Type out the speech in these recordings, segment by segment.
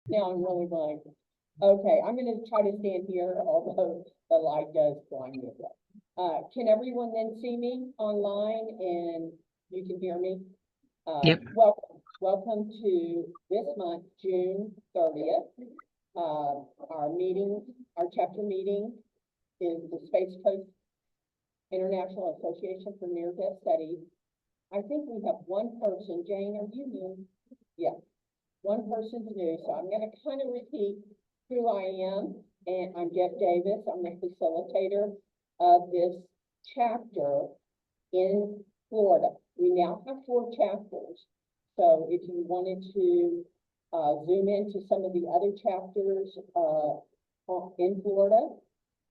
Now I'm really blank. Okay, I'm gonna try to stand here, although the light does blind me a bit. Can everyone then see me online and you can hear me? Yep. Welcome to this month, June 30th. Our chapter meeting is the Space Coast International Association for Near-Death Studies. I think we have one person. Jane, are you new? Yeah, one person's new, so I'm going to kind of repeat who I am. And I'm Deb Davis. I'm the facilitator of this chapter in Florida. We now have 4 chapters. So if you wanted to zoom into some of the other chapters in Florida,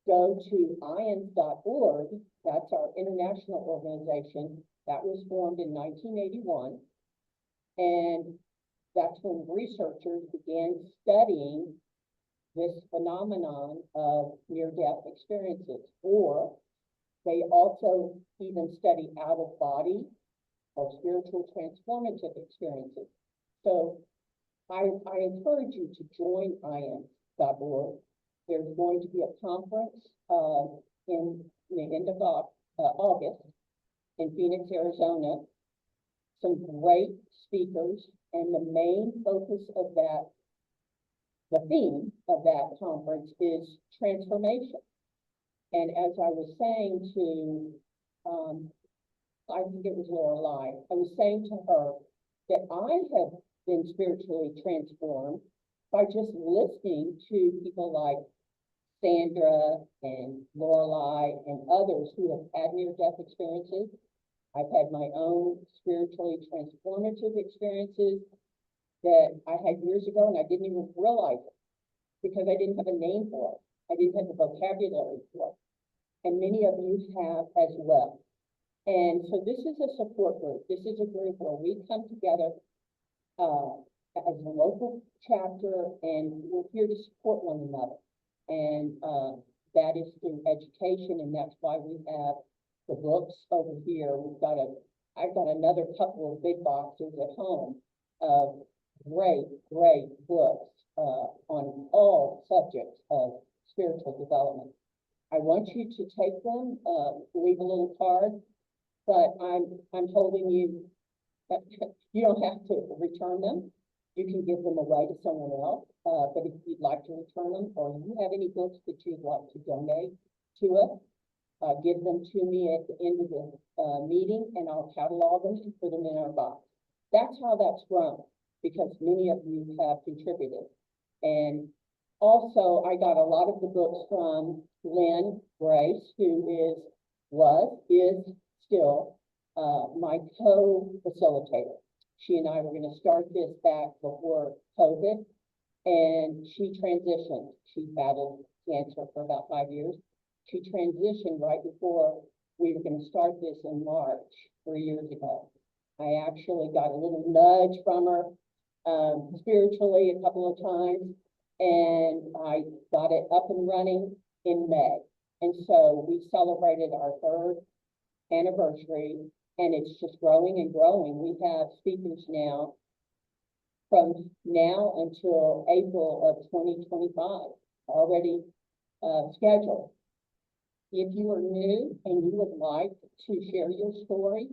go to SCIANDS.org. That's our international organization that was formed in 1981. And that's when researchers began studying this phenomenon of near-death experiences, or they also even study out-of-body or spiritual transformative experiences. So I encourage you to join SCIANDS.org. There's going to be a conference in the end of August in Phoenix, Arizona. Some great speakers, and the main focus of that, the theme of that conference is transformation. And as I was saying to, I think it was Loreli, I was saying to her that I have been spiritually transformed by just listening to people like Sandra and Loreli and others who have had near-death experiences. I've had my own spiritually transformative experiences that I had years ago, and I didn't even realize it because I didn't have a name for it. I didn't have the vocabulary for it. And many of you have as well. And so this is a support group. This is a group where we come together as a local chapter, and we're here to support one another. And that is through education, and that's why we have the books over here. I've got another couple of big boxes at home of great books on all subjects of spiritual development. I want you to take them, leave a little card, but I'm holding you that you don't have to return them. You can give them away to someone else, but if you'd like to return them, or you have any books that you'd like to donate to us, give them to me at the end of the meeting, and I'll catalog them and put them in our box. That's how that's grown, because many of you have contributed. And also, I got a lot of the books from Lynn Grace, who is still my co-facilitator. She and I were going to start this back before COVID, and she transitioned. She battled cancer for about 5 years. She transitioned right before we were going to start this in March 3 years ago. I actually got a little nudge from her spiritually a couple of times, and I got it up and running in May. And so we celebrated our 3rd anniversary, and it's just growing and growing. We have speakers now from now until April of 2025 already scheduled. If you are new and you would like to share your story,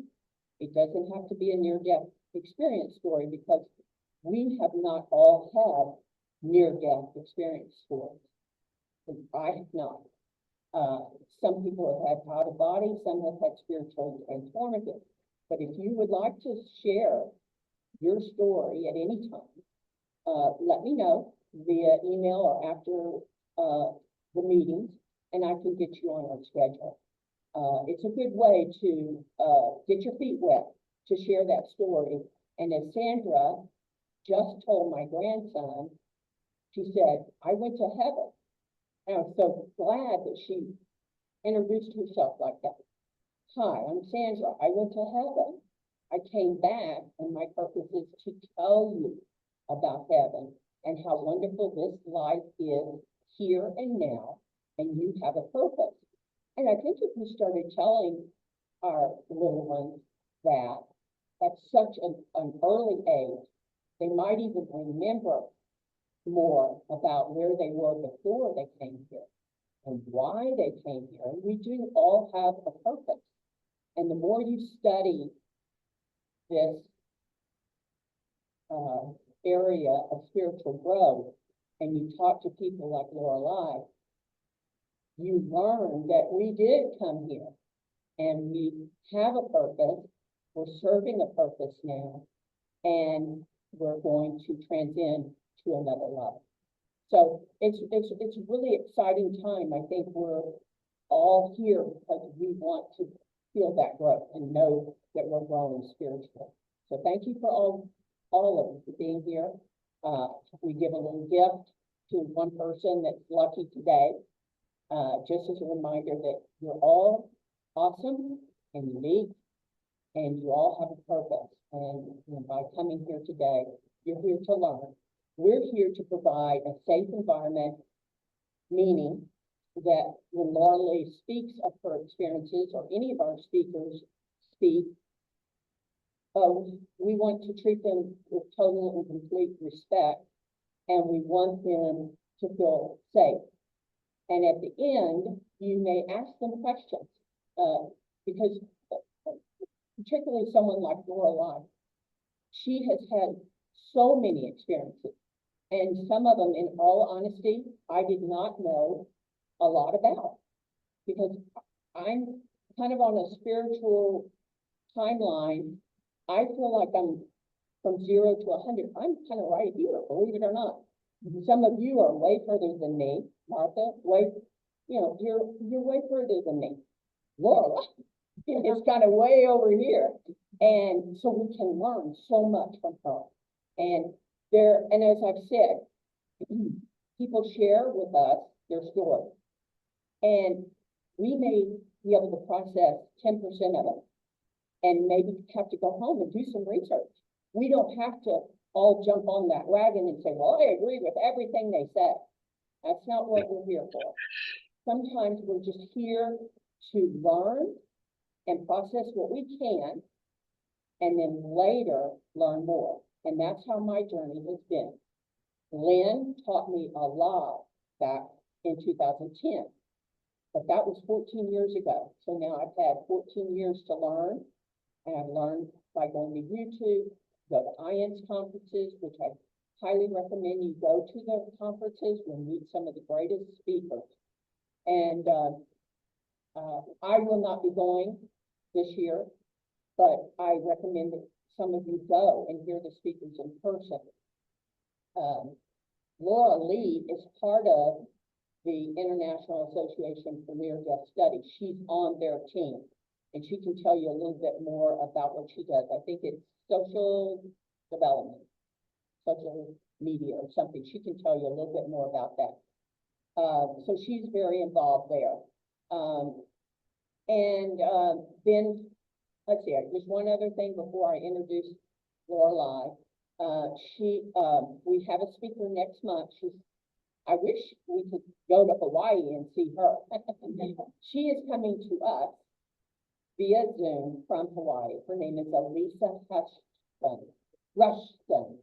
it doesn't have to be a near-death experience story, because we have not all had near-death experience stories. I have not. Some people have had out-of-body, some have had spiritual transformative. But if you would like to share your story at any time, let me know via email or after the meetings, and I can get you on our schedule. It's a good way to get your feet wet, to share that story. And as Sandra just told my grandson, she said, I went to heaven. And I'm so glad that she introduced herself like that. Hi, I'm Sandra. I went to heaven. I came back, and my purpose is to tell you about heaven and how wonderful this life is here and now, and you have a purpose. And I think if we started telling our little ones that at such an early age, they might even remember more about where they were before they came here and why they came here. And we do all have a purpose. And the more you study this area of spiritual growth and you talk to people like Loreli, you learn that we did come here and we have a purpose. We're serving a purpose now, and we're going to transcend to another level. So it's a really exciting time. I think we're all here because we want to feel that growth and know that we're growing spiritually. So thank you for all of you for being here. We give a little gift to one person that's lucky today, just as a reminder that you're all awesome and unique, and you all have a purpose. And by coming here today, you're here to learn. We're here to provide a safe environment, meaning that when Loreli speaks of her experiences, or any of our speakers speak, we want to treat them with total and complete respect, and we want them to feel safe. And at the end, you may ask them questions, because particularly someone like Loreli, she has had so many experiences, and some of them, in all honesty, I did not know a lot about, because I'm kind of on a spiritual timeline. I feel like I'm from 0 to 100. I'm kind of right here, believe it or not. Some of you are way further than me, Martha. You're way further than me. Loreli is kind of way over here, and so we can learn so much from her. And as I've said, people share with us their story, and we may be able to process 10% of it, and maybe have to go home and do some research. We don't have to all jump on that wagon and say, well, I agree with everything they said. That's not what we're here for. Sometimes we're just here to learn and process what we can, and then later learn more. And that's how my journey has been. Lynn taught me a lot back in 2010, but that was 14 years ago. So now I've had 14 years to learn, and I've learned by going to YouTube, go to SCIANDS conferences, which I highly recommend you go to the conferences and meet some of the greatest speakers. And I will not be going this year, but I recommend that some of you go and hear the speakers in person. Loreli is part of the International Association for Near-Death Studies. She's on their team, and she can tell you a little bit more about what she does. I think it's social development, social media or something. She can tell you a little bit more about that. So she's very involved there. Then, let's see, there's one other thing before I introduce Loreli. We have a speaker next month. I wish we could go to Hawaii and see her. She is coming to us via Zoom from Hawaii. Her name is Elisa Rushton, Rushton.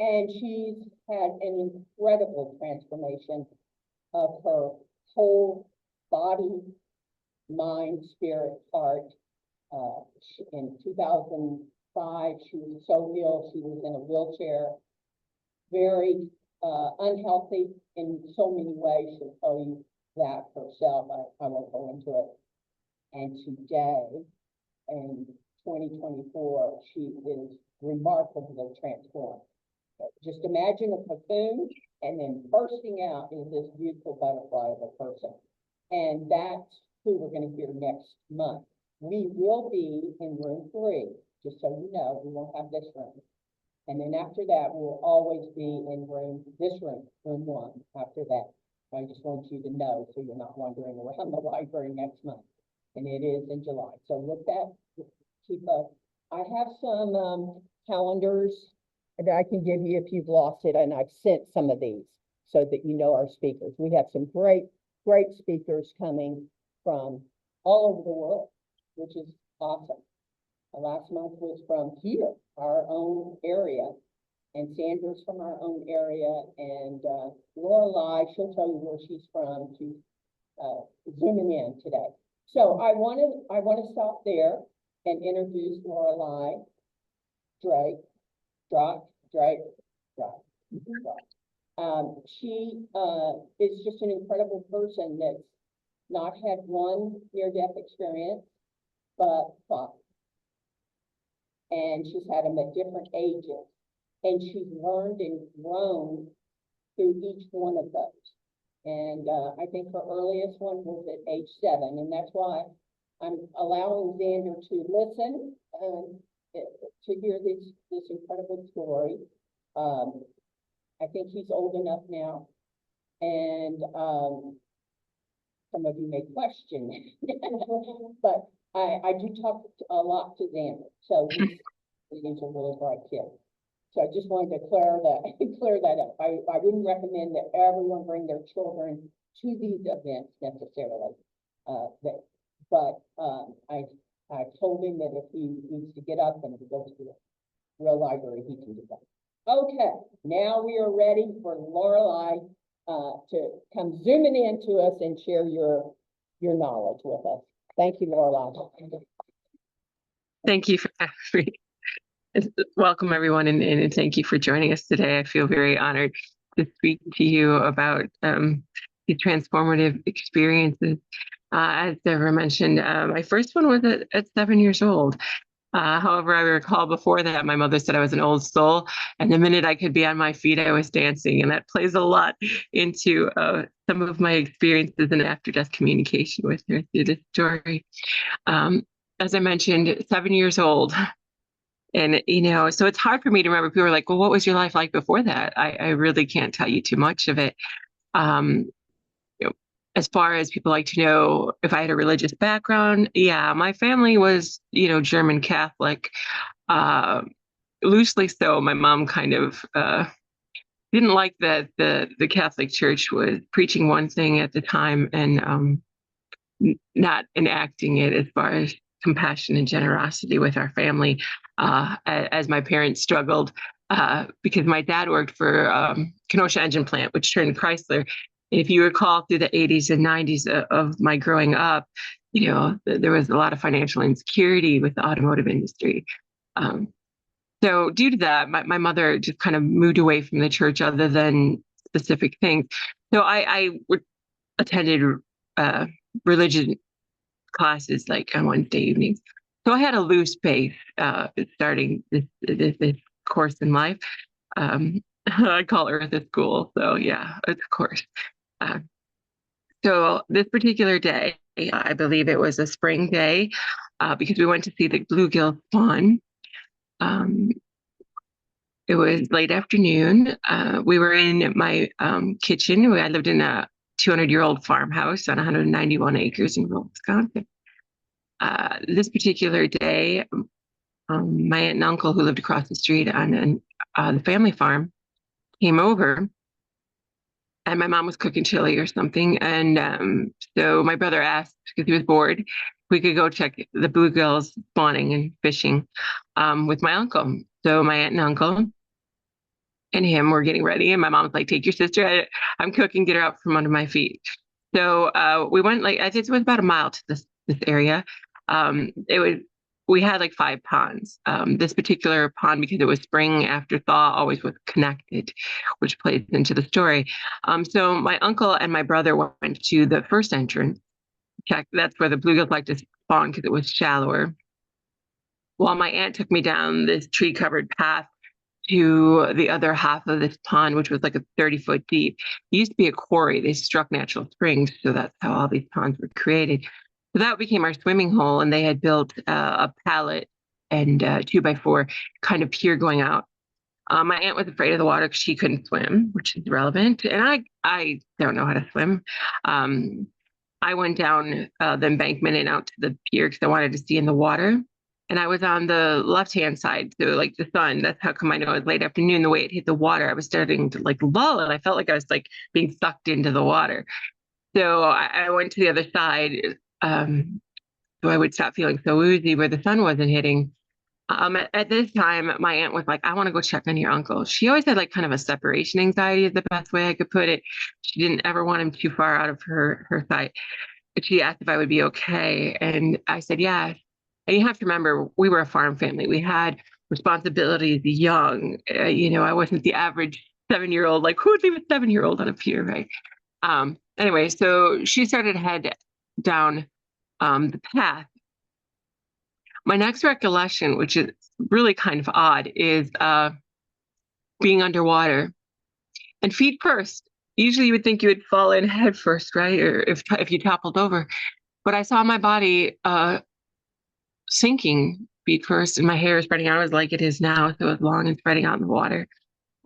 And she's had an incredible transformation of her whole body, mind, spirit, heart. In 2005, she was so ill, she was in a wheelchair, very unhealthy in so many ways. She'll tell you that herself. I won't go into it. And today, in 2024, she is remarkably transformed. Just imagine a cocoon, and then bursting out is this beautiful butterfly of a person. And that's who we're going to hear next month. We will be in room 3, just so you know. We won't have this room. And then after that, we'll always be in room 1, after that. I just want you to know, so you're not wandering around the library next month. And it is in July. So look that, keep up. I have some calendars that I can give you if you've lost it, and I've sent some of these so that you know our speakers. We have some great speakers coming from all over the world, which is awesome. Last month was from here, our own area, and Sandra's from our own area, and Loreli, she'll tell you where she's from. She's zooming in today. So I want to stop there and introduce Loreli Drache. She is just an incredible person that's not had one near-death experience, but 5. And she's had them at different ages. And she's learned and grown through each one of those. And I think her earliest one was at age 7. And that's why I'm allowing Xander to listen to hear this incredible story. I think he's old enough now. And some of you may question, but I do talk a lot to Xander. So he's a really bright kid. So I just wanted to clear that up. I wouldn't recommend that everyone bring their children to these events necessarily. But I told him that if he needs to get up and go to the real library, he can do that. Okay, now we are ready for Loreli to come zooming in to us and share your knowledge with us. Thank you, Loreli. Thank you for having me. Welcome, everyone, and thank you for joining us today. I feel very honored to speak to you about these transformative experiences. As Deborah mentioned, my first one was at 7 years old. However, I recall before that, my mother said I was an old soul, and the minute I could be on my feet, I was dancing, and that plays a lot into some of my experiences in after-death communication with her through this story. As I mentioned, 7 years old. And, so it's hard for me to remember. People are like, well, what was your life like before that? I really can't tell you too much of it. As far as people like to know if I had a religious background, yeah, my family was, German Catholic, loosely so. My mom kind of didn't like that the Catholic Church was preaching one thing at the time and not enacting it as far as compassion and generosity with our family, as my parents struggled, because my dad worked for Kenosha Engine Plant, which turned Chrysler. If you recall, through the 80s and 90s of my growing up, there was a lot of financial insecurity with the automotive industry. So due to that, my mother just kind of moved away from the church other than specific things. So I attended religion classes like on Wednesday evenings. So I had a loose base starting this course in life. I call Earth a school. So yeah, it's a course. So this particular day, I believe it was a spring day, because we went to see the bluegill spawn. It was late afternoon. We were in my kitchen. I lived in a 200-year-old farmhouse on 191 acres in rural Wisconsin. This particular day, my aunt and uncle, who lived across the street on the family farm, came over, and my mom was cooking chili or something. And so my brother asked, because he was bored, if we could go check the bluegills spawning and fishing with my uncle. So my aunt and uncle and him were getting ready, and my mom was like, take your sister, I'm cooking, get her out from under my feet. So we went, I think it was about a mile to this area. We had 5 ponds. This particular pond, because it was spring after thaw, always was connected, which plays into the story. So my uncle and my brother went to the first entrance. That's where the bluegills like to spawn because it was shallower. While my aunt took me down this tree-covered path to the other half of this pond, which was a 30-foot deep. It used to be a quarry. They struck natural springs, so that's how all these ponds were created. So that became our swimming hole, and they had built a pallet and 2x4 kind of pier going out. My aunt was afraid of the water because she couldn't swim, which is relevant, and I don't know how to swim. I went down the embankment and out to the pier because I wanted to see in the water. And I was on the left-hand side, so the sun, that's how come I know it was late afternoon. The way it hit the water, I was starting to lull, and I felt like I was being sucked into the water. So I went to the other side, so I would stop feeling so woozy where the sun wasn't hitting. At this time, my aunt was like, I want to go check on your uncle. She always had like kind of a separation anxiety is the best way I could put it. She didn't ever want him too far out of her sight. But she asked if I would be okay. And I said, yeah. And you have to remember, we were a farm family. We had responsibilities young. I wasn't the average 7-year-old, like who would leave a 7-year-old on a pier, right? Anyway, so she started to head down the path. My next recollection, which is really kind of odd, is being underwater and feet first. Usually you would think you would fall in head first, right? Or if you toppled over. But I saw my body sinking feet first, and my hair spreading out. It was like it is now, so it was long and spreading out in the water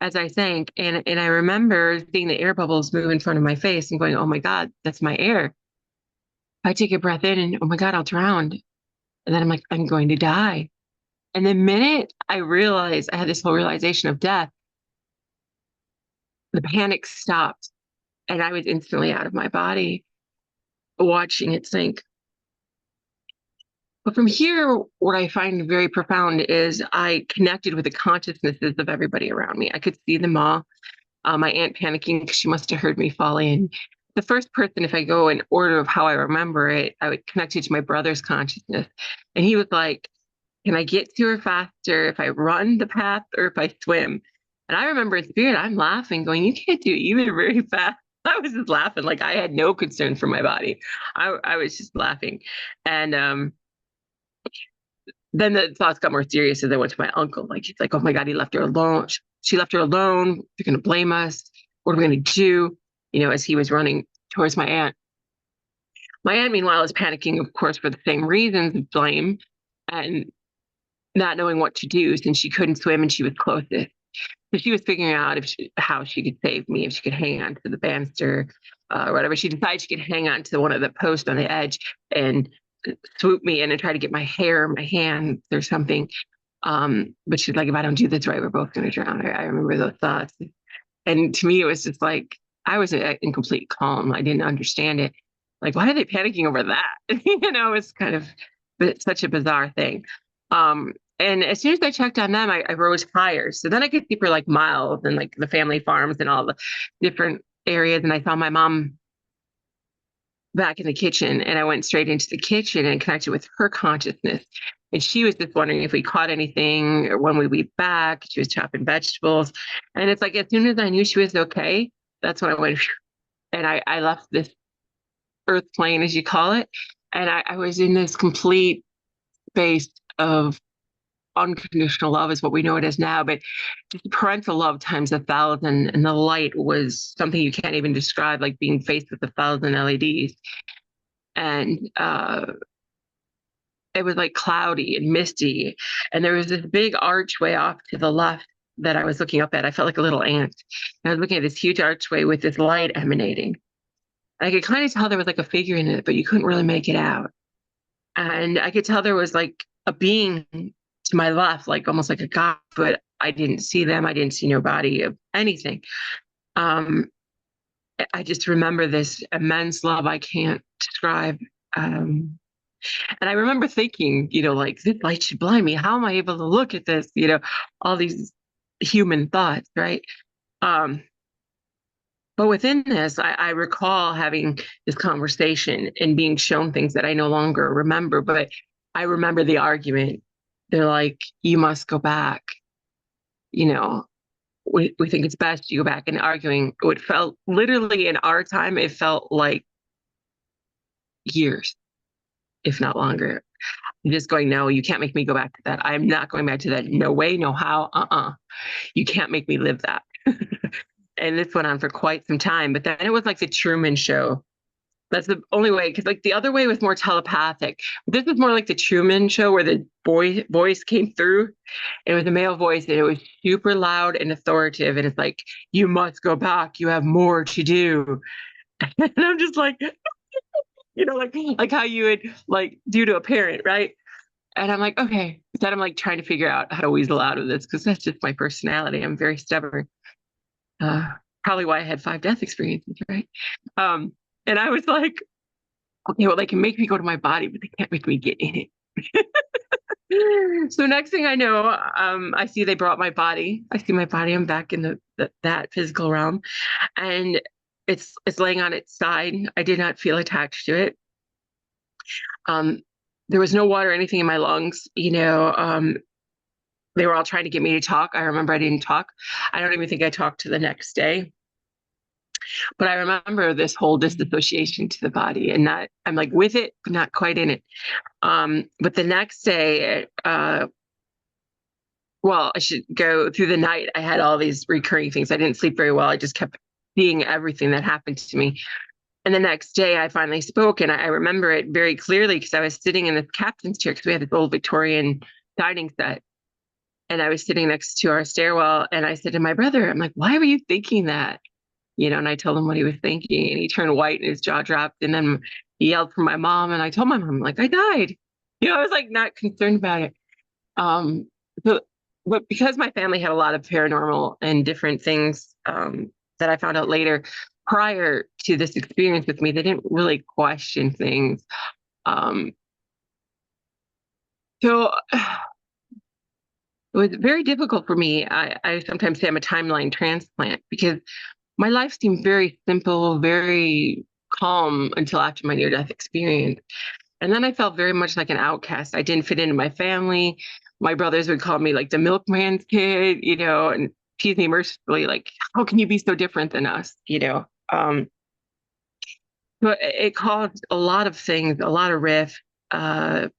as I sank. And I remember seeing the air bubbles move in front of my face and going, oh my God, that's my air. I take a breath in and, oh my God, I'll drown. And then I'm like, I'm going to die. And the minute I realized, I had this whole realization of death, the panic stopped and I was instantly out of my body watching it sink. But from here, what I find very profound is I connected with the consciousnesses of everybody around me. I could see them all. My aunt panicking because she must have heard me fall in. The first person, if I go in order of how I remember it, I would connect it to my brother's consciousness. And he was like, can I get to her faster if I run the path or if I swim? And I remember in spirit, I'm laughing, going, you can't do either very fast. I was just laughing, like I had no concern for my body. I was just laughing. And then the thoughts got more serious as I went to my uncle. Like, he's like, oh my God, he left her alone. She left her alone. They're going to blame us. What are we going to do? As he was running towards my aunt. My aunt, meanwhile, is panicking, of course, for the same reasons of blame and not knowing what to do since she couldn't swim and she was closest. So she was figuring out how she could save me, if she could hang on to the banister or whatever. She decided she could hang on to one of the posts on the edge and swoop me in and try to get my hair, my hands or something. But she's like, if I don't do this right, we're both going to drown. I remember those thoughts. And to me, it was just like, I was in complete calm. I didn't understand it. Like, why are they panicking over that? It's kind of such a bizarre thing. And as soon as I checked on them, I rose higher. So then I could see for like miles and like the family farms and all the different areas. And I saw my mom back in the kitchen, and I went straight into the kitchen and connected with her consciousness. And she was just wondering if we caught anything or when we'd be back. She was chopping vegetables. And it's like, as soon as I knew she was okay, that's when I went, and I left this earth plane, as you call it. And I was in this complete space of unconditional love is what we know it as now, but just parental love times 1,000. And the light was something you can't even describe, like being faced with 1,000 LEDs. And it was like cloudy and misty. And there was this big archway off to the left that I was looking up at. I felt like a little ant. And I was looking at this huge archway with this light emanating. I could kind of tell there was like a figure in it, but you couldn't really make it out. And I could tell there was like a being to my left, like almost like a god, but I didn't see them. I didn't see no body of anything. I just remember this immense love I can't describe. And I remember thinking, like, this light should blind me. How am I able to look at this? All these human thoughts, right? But within this, I recall having this conversation and being shown things that I no longer remember, but I remember the argument. They're like, you must go back. We think it's best you go back, and arguing. It felt literally in our time, it felt like years, if not longer. Just going, no, you can't make me go back to that. I'm not going back to that. No way, no how. You can't make me live that. And this went on for quite some time. But then it was like the Truman Show. That's the only way, because like the other way was more telepathic. This is more like the Truman Show, where the voice came through. It was a male voice, and it was super loud and authoritative. And it's like, you must go back. You have more to do. And I'm just like, like how you would like do to a parent, right? And I'm like, okay. Then I'm like trying to figure out how to weasel out of this, because that's just my personality. I'm very stubborn. Probably why I had 5 death experiences, right? And I was like, okay, well, they can make me go to my body, but they can't make me get in it. So next thing I know, I see they brought my body. I see my body. I'm back in that physical realm, and it's laying on its side. I did not feel attached to it. There was no water or anything in my lungs. They were all trying to get me to talk. I remember I didn't talk. I don't even think I talked to the next day. But I remember this whole disassociation to the body, and not, I'm like with it, but not quite in it. But the next day, well, I should go through the night. I had all these recurring things. I didn't sleep very well. I just kept seeing everything that happened to me. And the next day I finally spoke, and I remember it very clearly because I was sitting in the captain's chair, because we had this old Victorian dining set. And I was sitting next to our stairwell, and I said to my brother, I'm like, why were you thinking that? And I told him what he was thinking, and he turned white and his jaw dropped. And then he yelled for my mom, and I told my mom, like, I died. I was like not concerned about it. But because my family had a lot of paranormal and different things that I found out later, prior to this experience with me, they didn't really question things. So it was very difficult for me. I sometimes say I'm a timeline transplant, because my life seemed very simple, very calm until after my near-death experience. And then I felt very much like an outcast. I didn't fit into my family. My brothers would call me like the milkman's kid, and tease me mercifully, like, how can you be so different than us? But it caused a lot of things, a lot of rift, a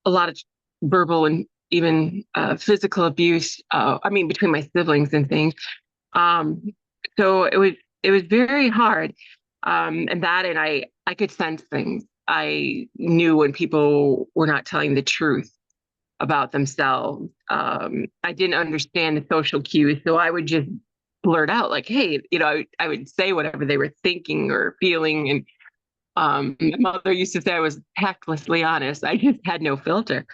lot of verbal and even physical abuse. Between my siblings and things. So it was very hard. And I could sense things. I knew when people were not telling the truth about themselves. I didn't understand the social cues, so I would just blurt out like, hey, I would say whatever they were thinking or feeling. And my mother used to say I was tactlessly honest. I just had no filter.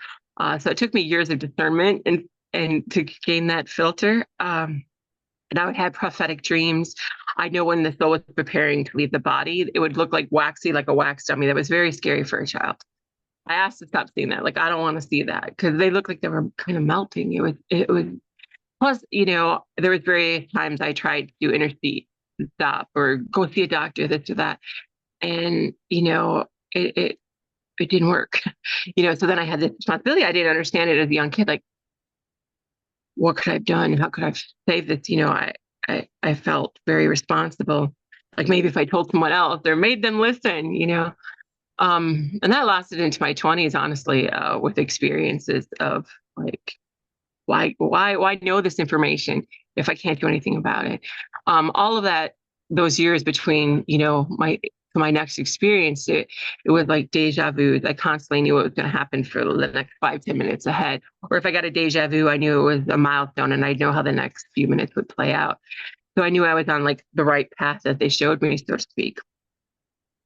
So it took me years of discernment and to gain that filter. And I would have prophetic dreams. I know when the soul was preparing to leave the body, it would look like waxy, like a wax dummy. That was very scary for a child. I asked to stop seeing that. Like, I don't want to see that, because they looked like they were kind of melting. It was, plus, there was various times I tried to do intercede, stop, or go see a doctor, this or that. And, it didn't work. So then I had this responsibility. I didn't understand it as a young kid. Like, what could I have done? How could I have saved this? I felt very responsible. Like, maybe if I told someone else or made them listen, and that lasted into my 20s, honestly, with experiences of like, why know this information if I can't do anything about it? All of that, those years between, my next experience, it was like deja vu. I constantly knew what was going to happen for the next 5-10 minutes ahead. Or if I got a deja vu, I knew it was a milestone, and I'd know how the next few minutes would play out. So I knew I was on like the right path that they showed me, so to speak.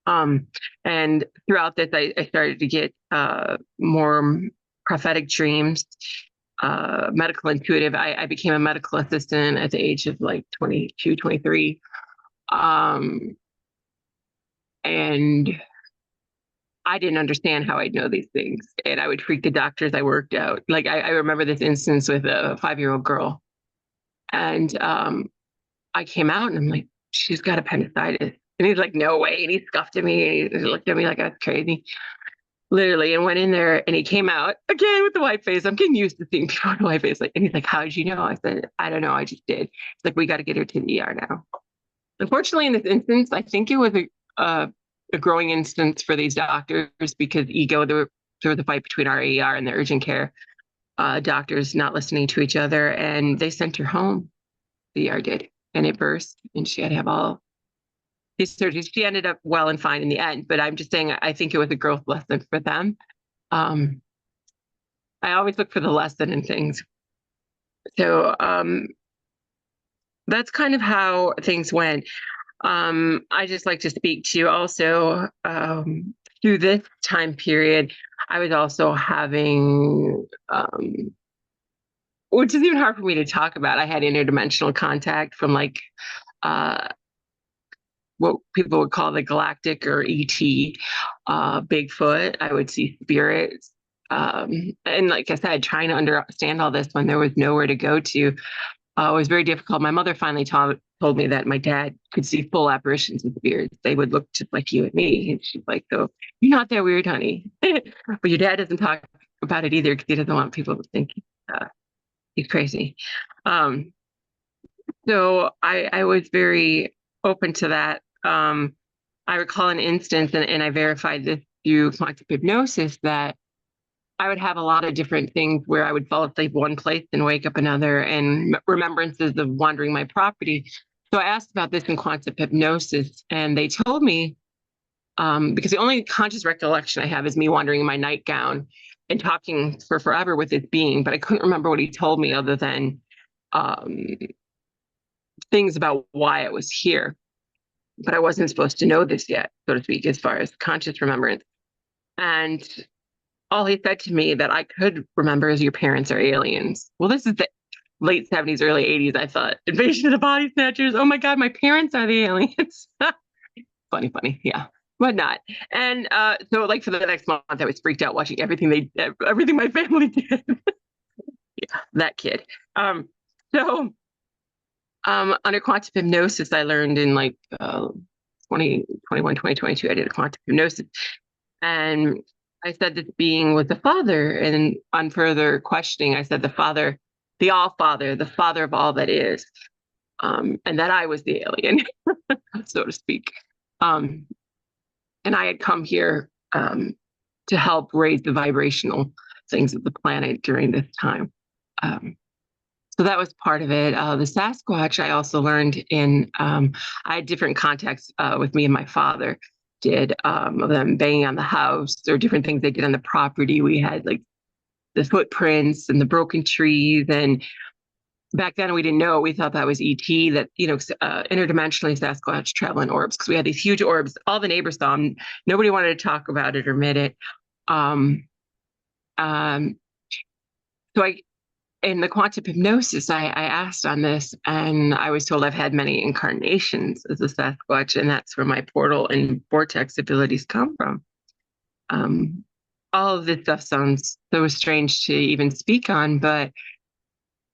And throughout this, I started to get more prophetic dreams, medical intuitive. I became a medical assistant at the age of like 22, 23. And I didn't understand how I'd know these things. And I would freak the doctors I worked out. Like, I remember this instance with a 5-year-old girl. And I came out and I'm like, she's got appendicitis. And he's like, no way. And he scuffed at me and he looked at me like I was crazy. Literally, and went in there, and he came out again with the white face. I'm getting used to seeing people with a white face. Like, and he's like, how did you know? I said, I don't know. I just did. He's like, we got to get her to the ER now. Unfortunately, in this instance, I think it was a growing instance for these doctors, because there was a fight between our AER and the urgent care doctors not listening to each other, and they sent her home. The ER did, and it burst, and she had to have all these surgeries. She ended up well and fine in the end, but I'm just saying, I think it was a growth lesson for them. I always look for the lesson in things. So that's kind of how things went. I just like to speak to you also, through this time period. I was also having, which is even hard for me to talk about. I had interdimensional contact from like what people would call the galactic or ET, Bigfoot. I would see spirits. And like I said, trying to understand all this when there was nowhere to go to was very difficult. My mother finally told me that my dad could see full apparitions and spirits. They would look just like you and me. And she's like, so you're not that weird, honey. But your dad doesn't talk about it either because he doesn't want people to think he's crazy. So I was very open to that. I recall an instance, and I verified this through quantum hypnosis, that I would have a lot of different things where I would fall asleep one place and wake up another, and remembrances of wandering my property. So I asked about this in quantum hypnosis, and they told me, because the only conscious recollection I have is me wandering in my nightgown and talking for forever with this being, but I couldn't remember what he told me other than things about why I was here. But I wasn't supposed to know this yet, so to speak, as far as conscious remembrance. And all he said to me that I could remember is your parents are aliens. Well, this is the late 70s, early 80s. I thought, invasion of the body snatchers. Oh my God, my parents are the aliens. funny. Yeah, but not. And so like for the next month, I was freaked out watching everything my family did. Yeah, that kid. Under quantum hypnosis, I learned in like 2021, 2022, I did a quantum hypnosis. And I said this being was the father. And on further questioning, I said the father, the all father, the father of all that is. And that I was the alien, so to speak. And I had come here to help raise the vibrational things of the planet during this time. So that was part of it. The Sasquatch, I also learned in, I had different contacts with me and my father did, of them banging on the house or different things they did on the property. We had like the footprints and the broken trees. And back then we didn't know, we thought that was ET, that, interdimensionally Sasquatch traveling orbs, because we had these huge orbs. All the neighbors saw them. Nobody wanted to talk about it or admit it. So in the quantum hypnosis, I asked on this, and I was told I've had many incarnations as a Sasquatch, and that's where my portal and vortex abilities come from. All of this stuff sounds so strange to even speak on, but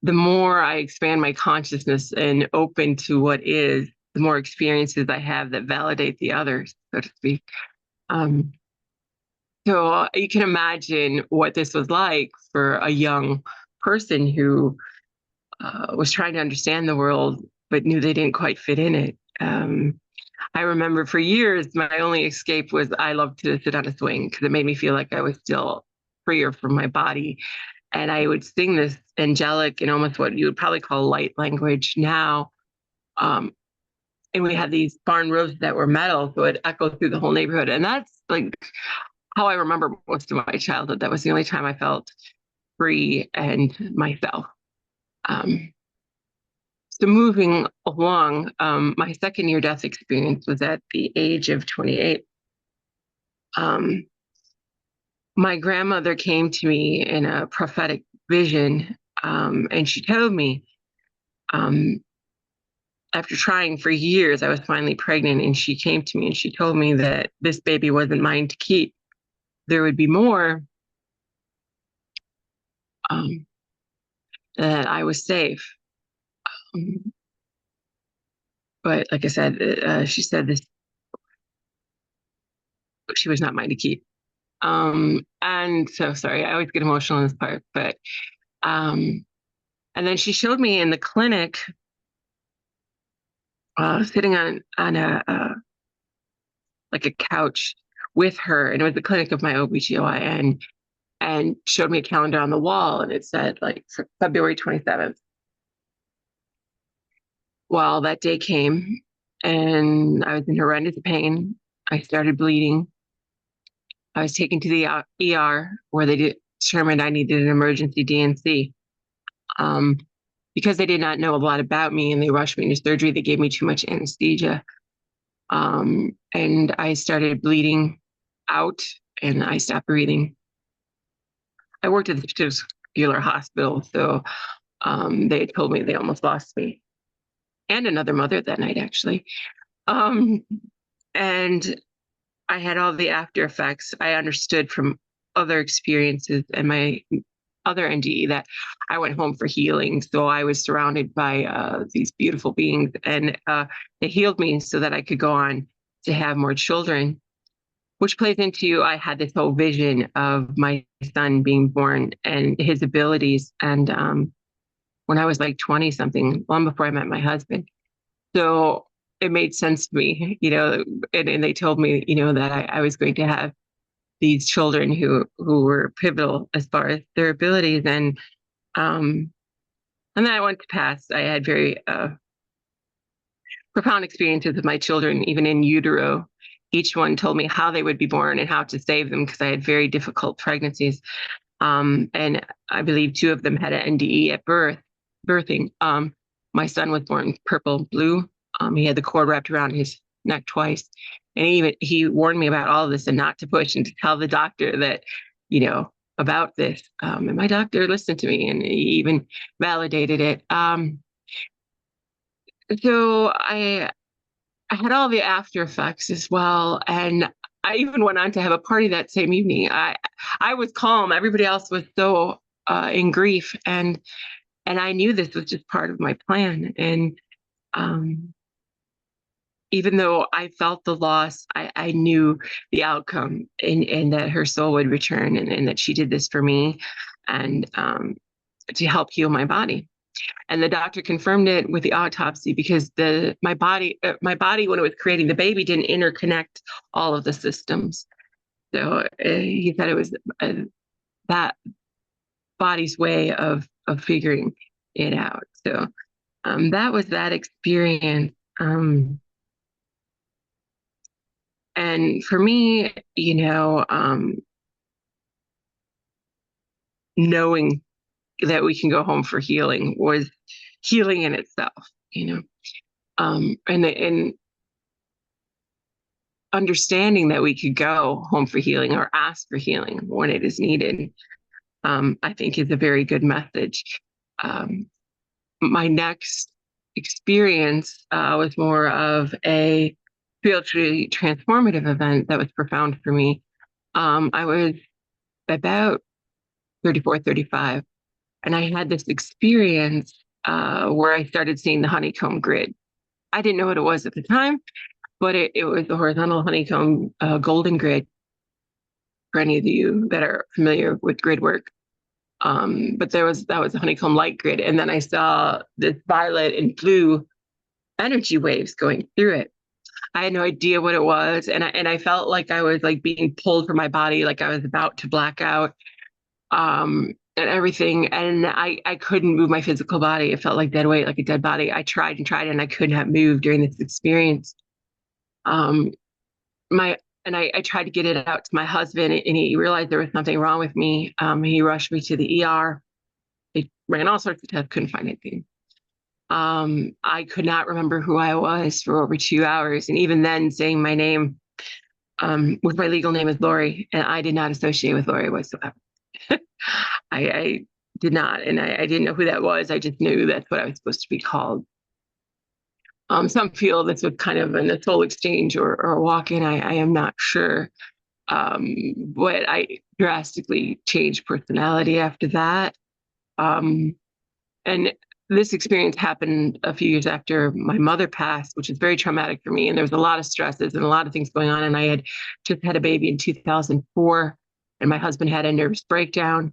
the more I expand my consciousness and open to what is, the more experiences I have that validate the others, so to speak. So you can imagine what this was like for a young person who was trying to understand the world, but knew they didn't quite fit in it. I remember for years, my only escape was I loved to sit on a swing because it made me feel like I was still freer from my body. And I would sing this angelic and almost what you would probably call light language now. And we had these barn roofs that were metal, so it echoed through the whole neighborhood. And that's like how I remember most of my childhood. That was the only time I felt free and myself. So moving along, my second near-death experience was at the age of 28. My grandmother came to me in a prophetic vision, and she told me, after trying for years, I was finally pregnant, and she came to me and she told me that this baby wasn't mine to keep. There would be more, that I was safe. But like I said, she said this, she was not mine to keep. And so sorry, I always get emotional in this part, but and then she showed me in the clinic, sitting on a like a couch with her, and it was the clinic of my OBGYN, and showed me a calendar on the wall, and it said like February 27th. Well, that day came, and I was in horrendous pain. I started bleeding. I was taken to the ER where they determined I needed an emergency DNC. Because they did not know a lot about me and they rushed me into surgery, they gave me too much anesthesia. And I started bleeding out and I stopped breathing. I worked at the particular hospital, so they had told me they almost lost me and another mother that night, actually. And I had all the after effects. I understood from other experiences and my other NDE that I went home for healing. So I was surrounded by these beautiful beings, and they healed me so that I could go on to have more children, which plays into, I had this whole vision of my son being born and his abilities. And when I was like 20 something, long before I met my husband. So it made sense to me, and they told me, that I was going to have these children who were pivotal as far as their abilities. And then I went to pass. I had very profound experiences with my children, even in utero. Each one told me how they would be born and how to save them, because I had very difficult pregnancies. And I believe 2 of them had an NDE at birthing. My son was born purple blue. He had the cord wrapped around his neck twice. And he warned me about all of this and not to push and to tell the doctor that, about this. And my doctor listened to me, and he even validated it. So I had all the after effects as well. And I even went on to have a party that same evening. I was calm. Everybody else was so in grief. And I knew this was just part of my plan. And even though I felt the loss, I knew the outcome, and that her soul would return, and that she did this for me, and to help heal my body. And the doctor confirmed it with the autopsy, because my body, when it was creating the baby, didn't interconnect all of the systems. So he said it was that body's way of figuring it out. So that was that experience. And for me, knowing that we can go home for healing was healing in itself, and understanding that we could go home for healing or ask for healing when it is needed, I think is a very good message. My next experience was more of a spiritually transformative event that was profound for me. I was about 34, 35, and I had this experience where I started seeing the honeycomb grid. I didn't know what it was at the time, but it was the horizontal honeycomb golden grid, for any of you that are familiar with grid work. But that was a honeycomb light grid. And then I saw this violet and blue energy waves going through it. I had no idea what it was. And I felt like I was like being pulled from my body, like I was about to black out, and everything. And I couldn't move my physical body. It felt like dead weight, like a dead body. I tried and tried, and I could not move during this experience. I tried to get it out to my husband, and he realized there was something wrong with me. He rushed me to the ER. They ran all sorts of tests, couldn't find anything. I could not remember who I was for over 2 hours. And even then, saying my name, with my legal name is Lori, and I did not associate with Lori whatsoever. I did not, and I didn't know who that was. I just knew that's what I was supposed to be called. Some feel this was kind of a soul exchange or a walk-in. I am not sure. But I drastically changed personality after that. And this experience happened a few years after my mother passed, which is very traumatic for me. And there was a lot of stresses and a lot of things going on. And I had just had a baby in 2004, and my husband had a nervous breakdown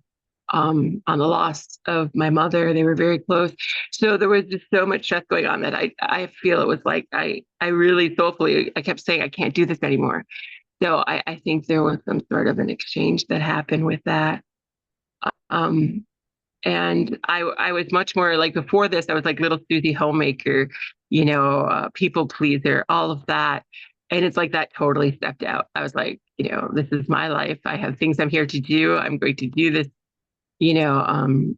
on the loss of my mother. They were very close. So there was just so much stress going on that I feel it was like I really soulfully, I kept saying, I can't do this anymore. So I think there was some sort of an exchange that happened with that. And I was much more like, before this, I was like little Susie homemaker, people pleaser, all of that. And it's like that totally stepped out. I was like, this is my life. I have things I'm here to do. I'm going to do this, and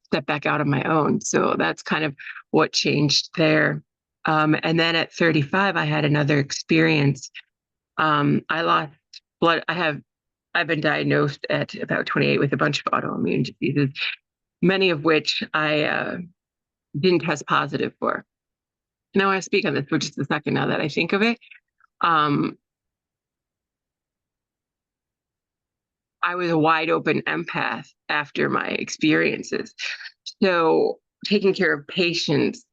step back out on my own. So that's kind of what changed there. And then at 35, I had another experience. I lost blood. I've been diagnosed at about 28 with a bunch of autoimmune diseases, many of which I didn't test positive for. Now I speak on this for just a second now that I think of it. I was a wide open empath after my experiences. So taking care of patients,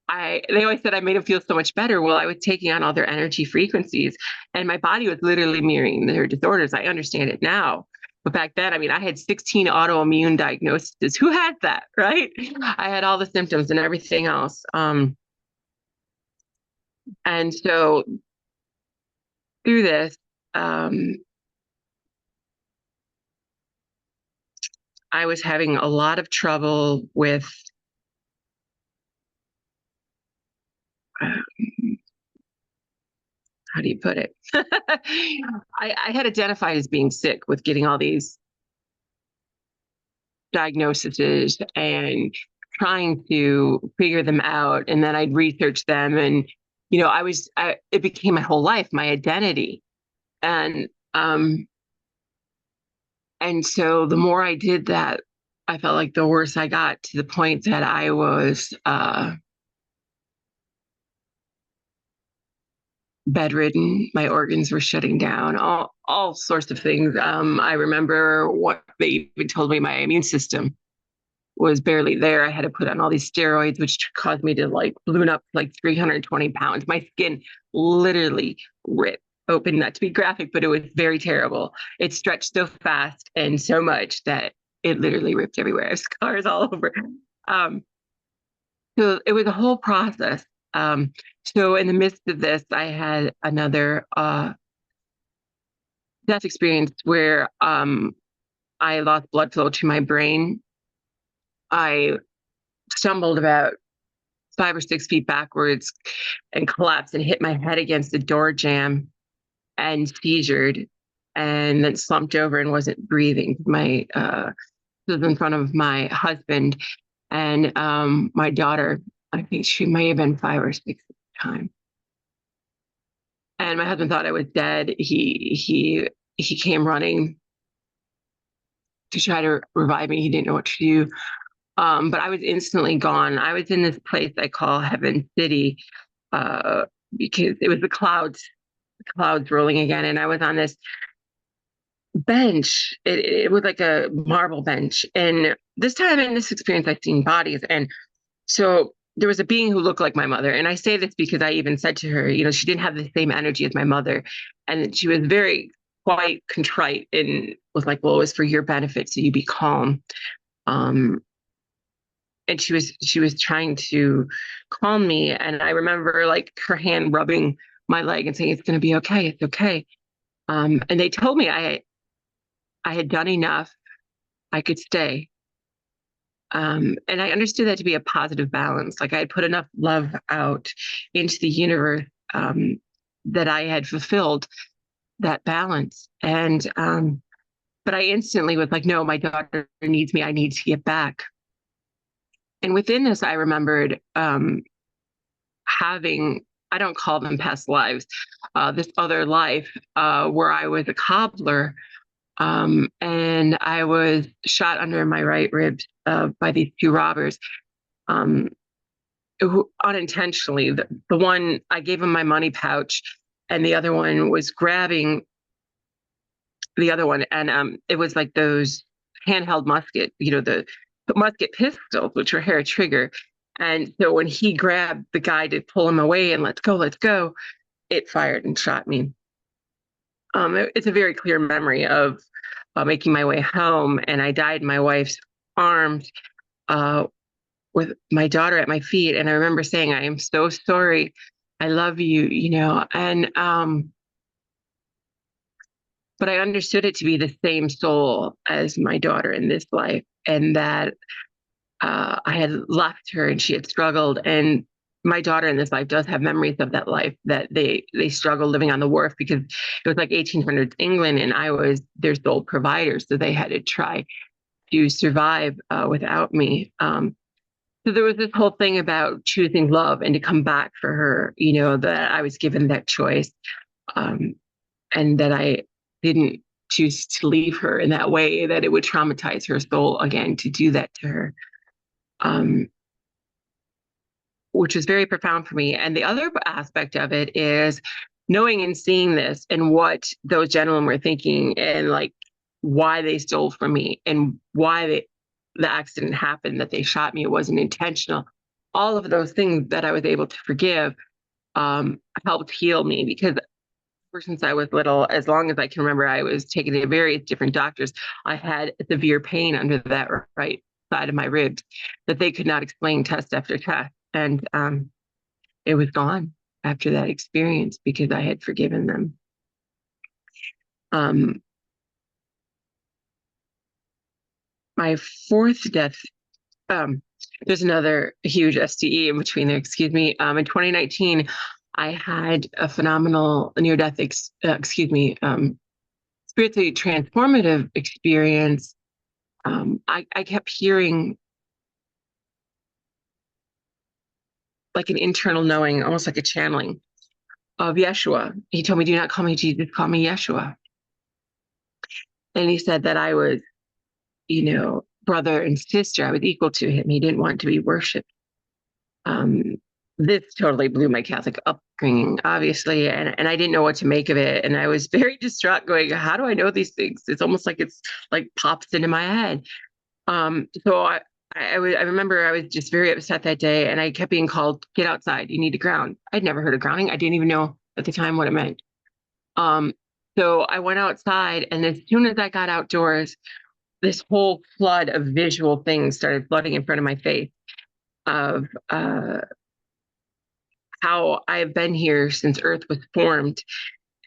they always said I made them feel so much better. Well, I was taking on all their energy frequencies, and my body was literally mirroring their disorders. I understand it now. But back then, I mean, I had 16 autoimmune diagnoses. Who had that, right? I had all the symptoms and everything else. And so through this, I was having a lot of trouble with how do you put it? I had identified as being sick with getting all these diagnoses and trying to figure them out. And then I'd research them. And, it became my whole life, my identity. And so the more I did that, I felt like the worse I got, to the point that I was bedridden. My organs were shutting down, all sorts of things. I remember what they even told me: my immune system was barely there. I had to put on all these steroids, which caused me to balloon up 320 pounds. My skin literally ripped open, not to be graphic, but it was very terrible. It stretched so fast and so much that it literally ripped everywhere. I have scars all over. So it was a whole process. So in the midst of this, I had another death experience where I lost blood flow to my brain. I stumbled about 5 or 6 feet backwards and collapsed and hit my head against the door jamb and seizured, and then slumped over and wasn't breathing. My was in front of my husband and my daughter. I think she may have been 5 or 6 at the time. And my husband thought I was dead. He came running to try to revive me. He didn't know what to do. But I was instantly gone. I was in this place I call Heaven City, because it was the clouds rolling again. And I was on this bench. It was like a marble bench. And this time in this experience, I've seen bodies. And so there was a being who looked like my mother. And I say this because I even said to her, she didn't have the same energy as my mother. And she was very quite contrite and was like, well, it was for your benefit, so you be calm. And she was trying to calm me. And I remember her hand rubbing my leg and saying, it's going to be okay. It's okay. And they told me I had done enough. I could stay. And I understood that to be a positive balance. I had put enough love out into the universe, that I had fulfilled that balance. And, but I instantly was like, no, my daughter needs me. I need to get back. And within this, I remembered having, I don't call them past lives, this other life where I was a cobbler, and I was shot under my right ribs by these 2 robbers, who unintentionally. The one, I gave him my money pouch, and the other one was grabbing the other one, and it was like those handheld musket, the musket pistols, which were hair trigger. And so when he grabbed the guy to pull him away and let's go, it fired and shot me. It's a very clear memory of making my way home, and I died in my wife's arms with my daughter at my feet. And I remember saying, I am so sorry. I love you, and but I understood it to be the same soul as my daughter in this life, and that I had left her and she had struggled. And my daughter in this life does have memories of that life, that they struggled living on the wharf, because it was 1800s England, and I was their sole provider. So they had to try to survive without me. So there was this whole thing about choosing love and to come back for her, that I was given that choice, and that I didn't choose to leave her in that way, that it would traumatize her soul again to do that to her. Which was very profound for me. And the other aspect of it is knowing and seeing this and what those gentlemen were thinking, and why they stole from me and why the accident happened, that they shot me. It wasn't intentional. All of those things that I was able to forgive helped heal me, because ever since I was little, as long as I can remember, I was taken to various different doctors. I had severe pain under that right side of my ribs that they could not explain test after test. And it was gone after that experience because I had forgiven them. My fourth death, there's another huge STE in between there, excuse me. In 2019, I had a phenomenal near-death, spiritually transformative experience. I kept hearing like an internal knowing, almost like a channeling of Yeshua. He told me, do not call me Jesus, call me Yeshua. And he said that I was, brother and sister. I was equal to him. He didn't want to be worshipped. This totally blew my Catholic upbringing, obviously, and I didn't know what to make of it. And I was very distraught going, how do I know these things? It's almost like it's like pops into my head. So I remember I was just very upset that day, and I kept being called, get outside, you need to ground. I'd never heard of grounding. I didn't even know at the time what it meant. So I went outside, and as soon as I got outdoors, this whole flood of visual things started flooding in front of my face of how I've been here since Earth was formed,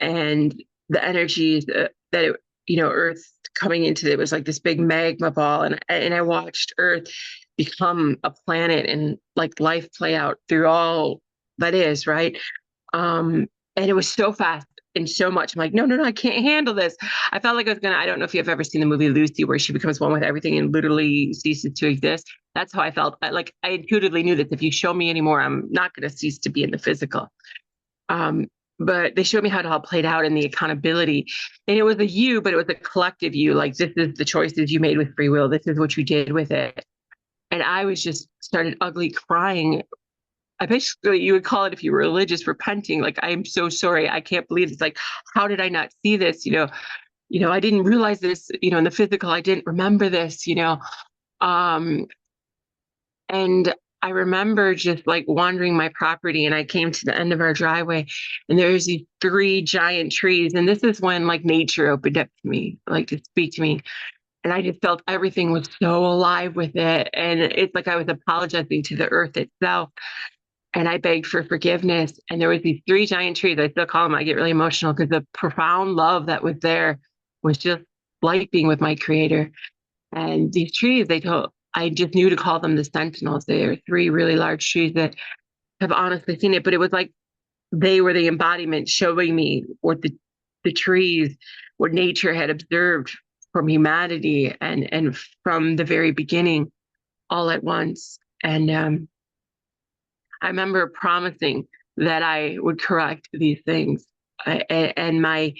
and the energies that it, Earth coming into it was like this big magma ball, and I watched Earth become a planet and like life play out through all that is, right? And it was so fast and so much. I'm like, no, I can't handle this. I felt like I don't know if you've ever seen the movie Lucy, where she becomes one with everything and literally ceases to exist. That's how I felt. I intuitively knew that if you show me anymore, I'm not going to cease to be in the physical. But they showed me how it all played out and the accountability. And it was a you, but it was a collective you. Like, this is the choices you made with free will. This is what you did with it. And I was just started ugly crying. I basically, you would call it, if you were religious, repenting. Like, I'm so sorry. I can't believe it's like, how did I not see this? I didn't realize this, in the physical, I didn't remember this, and I remember just like wandering my property, and I came to the end of our driveway, and there's these 3 giant trees. And this is when like nature opened up to me, like to speak to me. And I just felt everything was so alive with it. And it's like I was apologizing to the earth itself. And I begged for forgiveness. And there was these 3 giant trees. I still call them, I get really emotional because the profound love that was there was just like being with my creator. And these trees, I just knew to call them the sentinels. They are 3 really large trees that have honestly seen it. But it was like they were the embodiment, showing me what the trees, what nature had observed from humanity and from the very beginning, all at once. And I remember promising that I would correct these things and my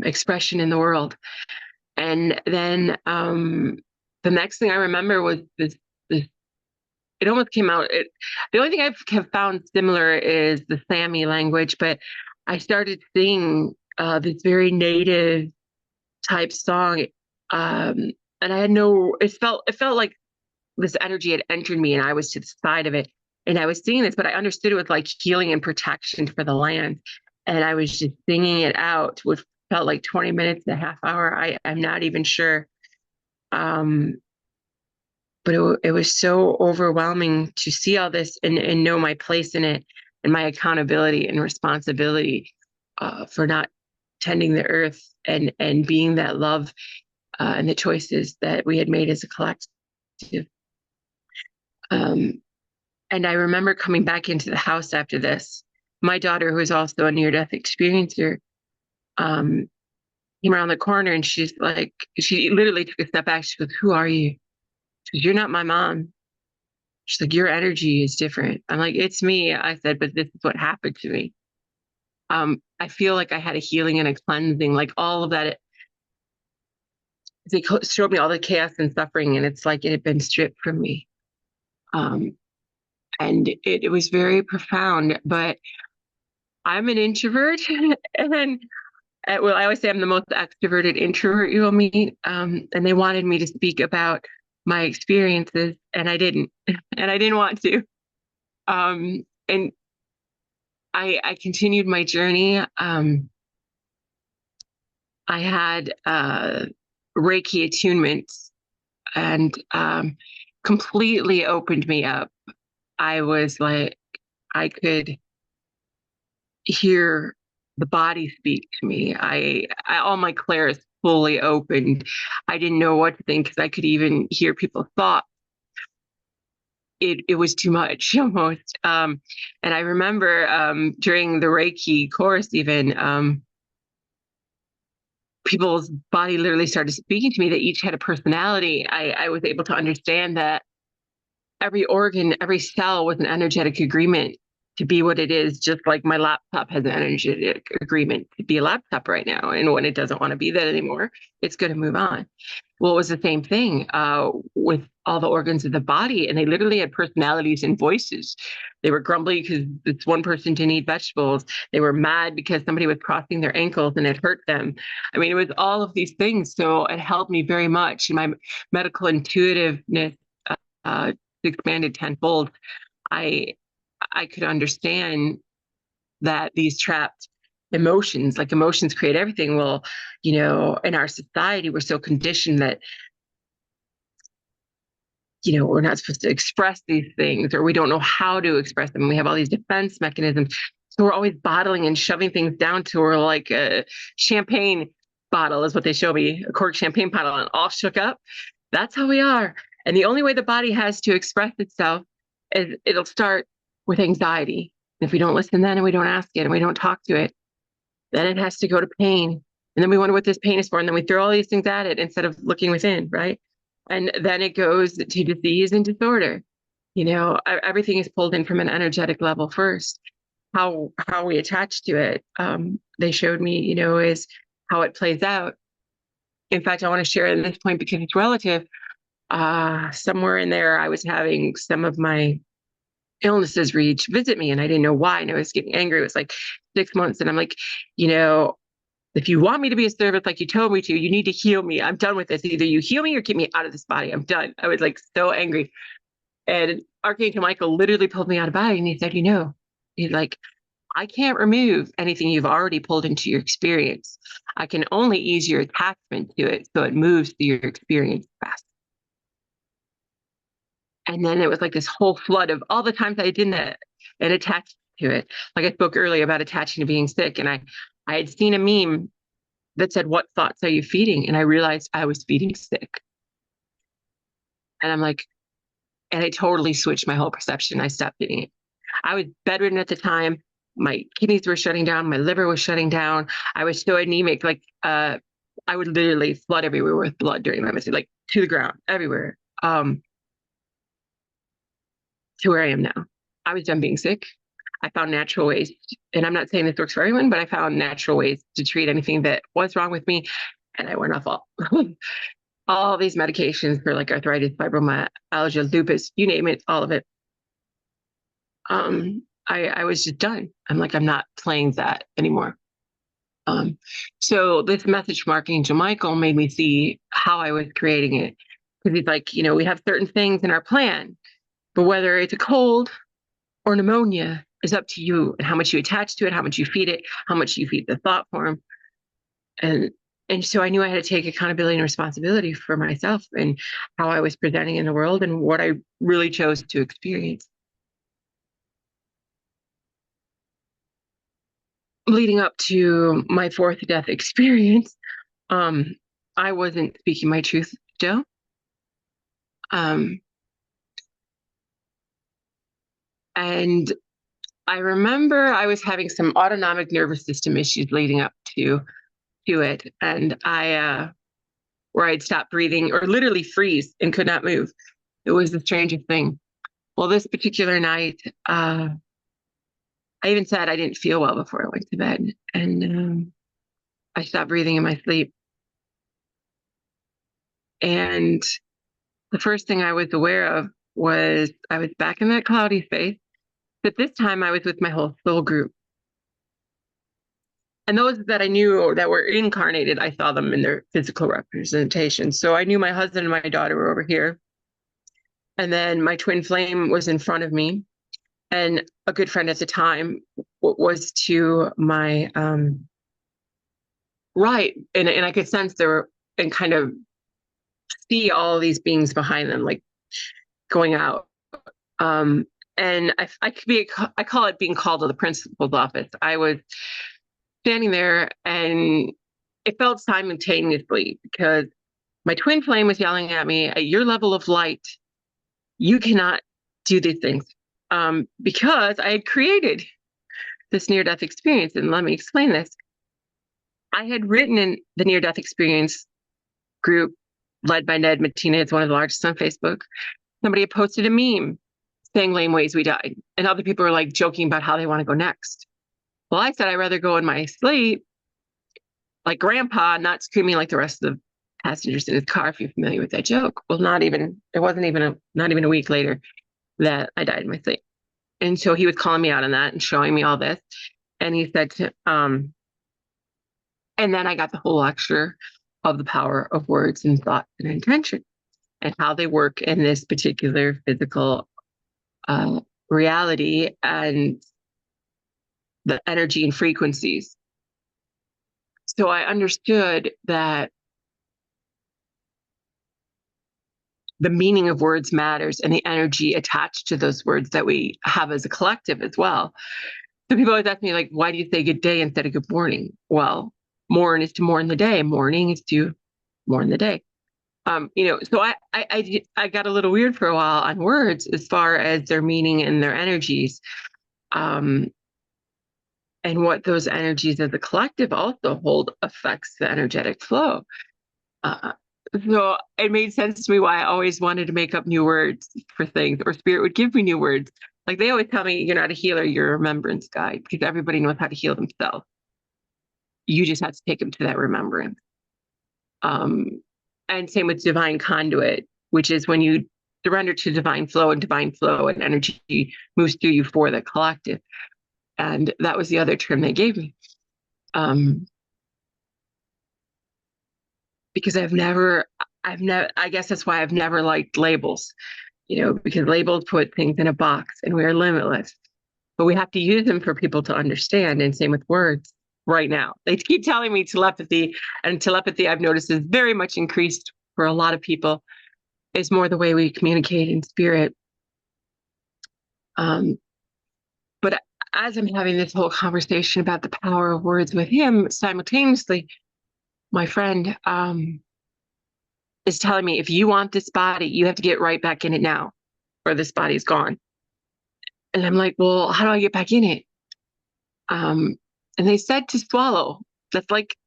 expression in the world. And then the next thing I remember was this. It almost came out. The only thing I have found similar is the Sami language, but I started singing this very native type song, and I had no. It felt like this energy had entered me, and I was to the side of it, and I was singing this, but I understood it was like healing and protection for the land, and I was just singing it out, which felt like 20 minutes and a half hour. I'm not even sure. But it was so overwhelming to see all this and know my place in it, and my accountability and responsibility for not tending the earth and being that love and the choices that we had made as a collective. And I remember coming back into the house after this. My daughter, who is also a near-death experiencer, came around the corner, and she literally took a step back. She goes, "Who are you?" She goes, "You're not my mom." She's like, "Your energy is different." I'm like, "It's me." I said, "But this is what happened to me." I feel like I had a healing and a cleansing, like all of that. They showed me all the chaos and suffering, and it's like it had been stripped from me. And it was very profound, but I'm an introvert, and well, I always say I'm the most extroverted introvert you will meet. And they wanted me to speak about my experiences, and I didn't, and I didn't want to. And I continued my journey. I had Reiki attunements, and completely opened me up. I was like, I could hear the body speak to me. All my clairs fully opened. I didn't know what to think because I could even hear people's thoughts. It was too much almost. And I remember during the Reiki course, even people's body literally started speaking to me. They each had a personality. I was able to understand that every organ, every cell was an energetic agreement to be what it is, just like my laptop has an energetic agreement to be a laptop right now. And when it doesn't want to be that anymore, it's going to move on. Well, it was the same thing with all the organs of the body, and they literally had personalities and voices. They were grumbly because this one person didn't eat vegetables. They were mad because somebody was crossing their ankles and it hurt them. I mean, it was all of these things. So it helped me very much. My medical intuitiveness expanded tenfold. I could understand that these trapped emotions, like emotions create everything. Well, in our society, we're so conditioned that, we're not supposed to express these things, or we don't know how to express them. We have all these defense mechanisms. So we're always bottling and shoving things down to we're like a champagne bottle is what they show me, a corked champagne bottle, and all shook up. That's how we are. And the only way the body has to express itself is it'll start with anxiety. If we don't listen then, and we don't ask it, and we don't talk to it, then it has to go to pain. And then we wonder what this pain is for. And then we throw all these things at it instead of looking within, right? And then it goes to disease and disorder. Everything is pulled in from an energetic level first. How we attach to it, they showed me, is how it plays out. In fact, I want to share at this point because it's relative. Somewhere in there, I was having some of my illnesses visit me, and I didn't know why. And I was getting angry. It was like 6 months. And I'm like, if you want me to be a servant like you told me to, you need to heal me. I'm done with this. Either you heal me or get me out of this body. I'm done. I was like so angry. And Archangel Michael literally pulled me out of body, and he said, he's like, I can't remove anything you've already pulled into your experience. I can only ease your attachment to it so it moves through your experience fast. And then it was like this whole flood of all the times I did that and attached to it. Like I spoke earlier about attaching to being sick. And I had seen a meme that said, what thoughts are you feeding? And I realized I was feeding sick. And I'm like, and I totally switched my whole perception. I stopped eating it. I was bedridden at the time. My kidneys were shutting down. My liver was shutting down. I was so anemic. Like I would literally flood everywhere with blood during my menstruation, like to the ground, everywhere. To where I am now. I was done being sick. I found natural ways, and I'm not saying this works for everyone, but I found natural ways to treat anything that was wrong with me. And I went off all these medications for like arthritis, fibromyalgia, lupus, you name it, all of it. I was just done. I'm like, I'm not playing that anymore. So this message from Archangel Michael made me see how I was creating it. Because he's like, we have certain things in our plan, but whether it's a cold or pneumonia is up to you, and how much you attach to it, how much you feed it, how much you feed the thought form. And so I knew I had to take accountability and responsibility for myself and how I was presenting in the world and what I really chose to experience. Leading up to my fourth death experience, I wasn't speaking my truth still. And I remember I was having some autonomic nervous system issues leading up to it. And where I'd stop breathing or literally freeze and could not move. It was the strangest thing. Well, this particular night, I even said I didn't feel well before I went to bed. And I stopped breathing in my sleep. And the first thing I was aware of was I was back in that cloudy space. But this time I was with my whole soul group. And those that I knew that were incarnated, I saw them in their physical representation. So I knew my husband and my daughter were over here. And then my twin flame was in front of me. And a good friend at the time was to my right. And I could sense there were, and kind of see all these beings behind them, like going out. And I could be, I call it being called to the principal's office. I was standing there and it felt simultaneously because my twin flame was yelling at me, at your level of light, you cannot do these things. Because I had created this near-death experience. And let me explain this. I had written in the near-death experience group led by Ned Matina. It's one of the largest on Facebook. Somebody had posted a meme saying lame ways we died. And other people were like joking about how they want to go next. Well, I said, I'd rather go in my sleep like grandpa, not screaming like the rest of the passengers in his car, if you're familiar with that joke. Well, not even a week later that I died in my sleep. And so he was calling me out on that and showing me all this. And he said to, and then I got the whole lecture of the power of words and thought and intention and how they work in this particular physical reality and the energy and frequencies. So I understood that the meaning of words matters and the energy attached to those words that we have as a collective as well. So people always ask me, like, why do you say good day instead of good morning? Well, morn is to mourn the day. Morning is to mourn the day. So I got a little weird for a while on words as far as their meaning and their energies. And what those energies as a collective also hold affects the energetic flow. So it made sense to me why I always wanted to make up new words for things, or spirit would give me new words. Like they always tell me, you're not a healer, you're a remembrance guide, because everybody knows how to heal themselves. You just have to take them to that remembrance. And same with divine conduit, which is when you surrender to divine flow and energy moves through you for the collective. And that was the other term they gave me. Because I guess that's why I've never liked labels, because labels put things in a box and we are limitless, but we have to use them for people to understand. And same with words right now. They keep telling me telepathy, and telepathy I've noticed is very much increased for a lot of people. It's more the way we communicate in spirit. But as I'm having this whole conversation about the power of words with him, simultaneously, my friend is telling me, if you want this body, you have to get right back in it now, or this body is gone. And I'm like, well, how do I get back in it? And they said to swallow. That's like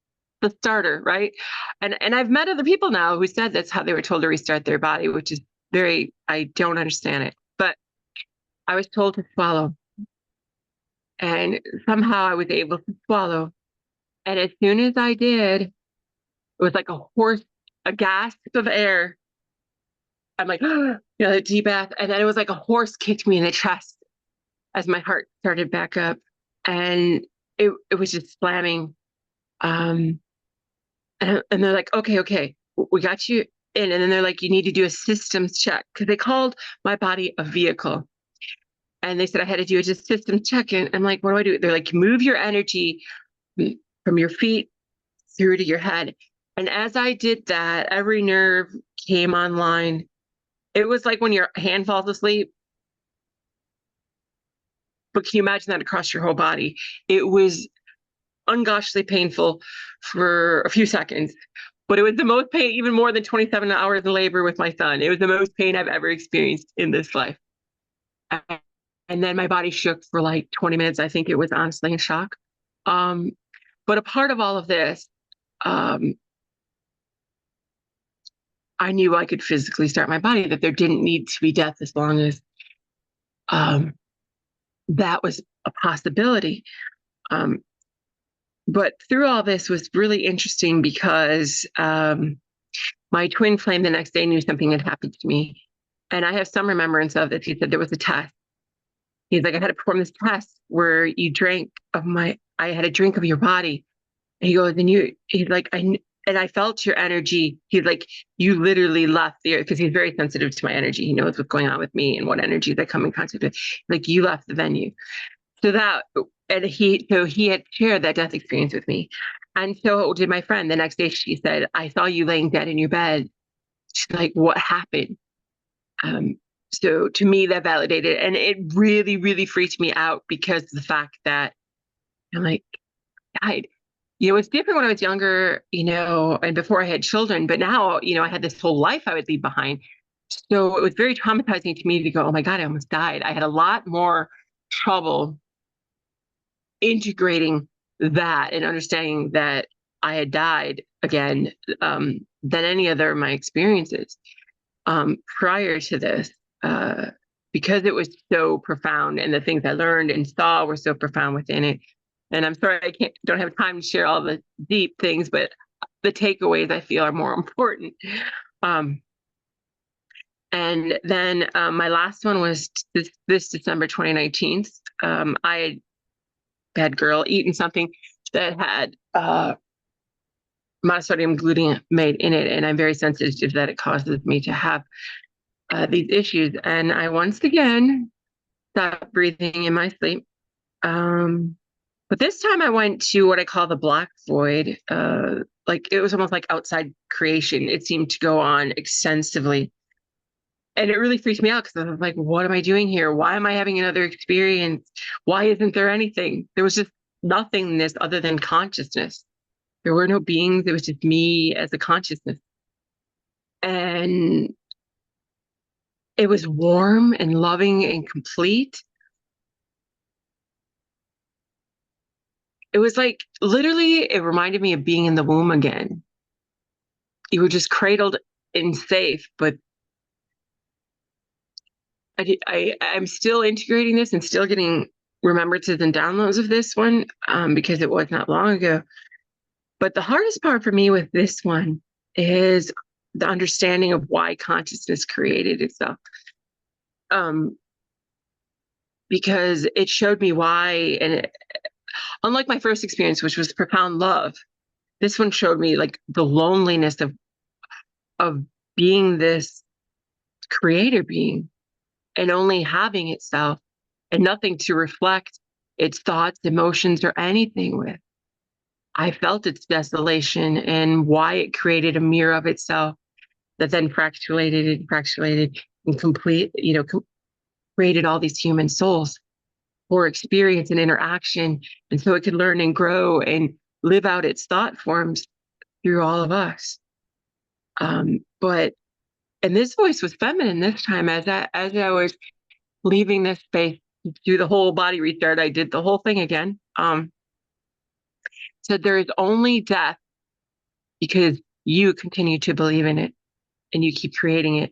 the starter, right? And I've met other people now who said that's how they were told to restart their body, which is I don't understand it. But I was told to swallow. And somehow I was able to swallow. And as soon as I did, it was like a gasp of air. I'm like, a deep breath. And then it was like a horse kicked me in the chest as my heart started back up. And it was just slamming. And they're like, okay, we got you in. And then they're like, you need to do a systems check, because they called my body a vehicle. And they said I had to do a systems check. And I'm like, what do I do? They're like, move your energy from your feet through to your head. And as I did that, every nerve came online. It was like when your hand falls asleep. But can you imagine that across your whole body? It was ungoshly painful for a few seconds, but it was the most pain, even more than 27 hours in labor with my son. It was the most pain I've ever experienced in this life. And then my body shook for like 20 minutes. I think it was honestly in shock. But a part of all of this, I knew I could physically start my body, that there didn't need to be death as long as that was a possibility. But through all this was really interesting because my twin flame the next day knew something had happened to me. And I have some remembrance of it. He said there was a test. He's like, I had to perform this test where you I had a drink of your body. And he goes, he's like, and I felt your energy. He's like, you literally left the earth, because he's very sensitive to my energy. He knows what's going on with me and what energies I come in contact with. Like, you left the venue. So he had shared that death experience with me. And so did my friend. The next day she said, I saw you laying dead in your bed. She's like, what happened? So to me, that validated, and it really, really freaked me out, because of the fact that I'm like, died. It's different when I was younger, and before I had children, but now, I had this whole life I would leave behind. So it was very traumatizing to me to go, oh my God, I almost died. I had a lot more trouble integrating that and understanding that I had died again, than any other of my experiences prior to this, because it was so profound, and the things I learned and saw were so profound within it. And I'm sorry I don't have time to share all the deep things, but the takeaways I feel are more important. And then my last one was this December 2019. I had, bad girl, eaten something that had monosodium glutamate in it, and I'm very sensitive that it causes me to have these issues. And I once again stopped breathing in my sleep. But this time I went to what I call the black void. Like, it was almost like outside creation. It seemed to go on extensively. And it really freaked me out, because I was like, what am I doing here? Why am I having another experience? Why isn't there anything? There was just nothingness other than consciousness. There were no beings. It was just me as a consciousness. And it was warm and loving and complete. It was like, literally, it reminded me of being in the womb again. You were just cradled and safe, but I'm still integrating this and still getting remembrances and downloads of this one, because it was not long ago. But the hardest part for me with this one is the understanding of why consciousness created itself. Because it showed me why, and unlike my first experience, which was profound love, this one showed me like the loneliness of being this creator being and only having itself and nothing to reflect its thoughts, emotions, or anything with. I felt its desolation and why it created a mirror of itself that then fractulated and created all these human souls for experience and interaction. And so it could learn and grow and live out its thought forms through all of us. And this voice was feminine this time. As I was leaving this space to do the whole body restart, I did the whole thing again. Said there is only death because you continue to believe in it and you keep creating it.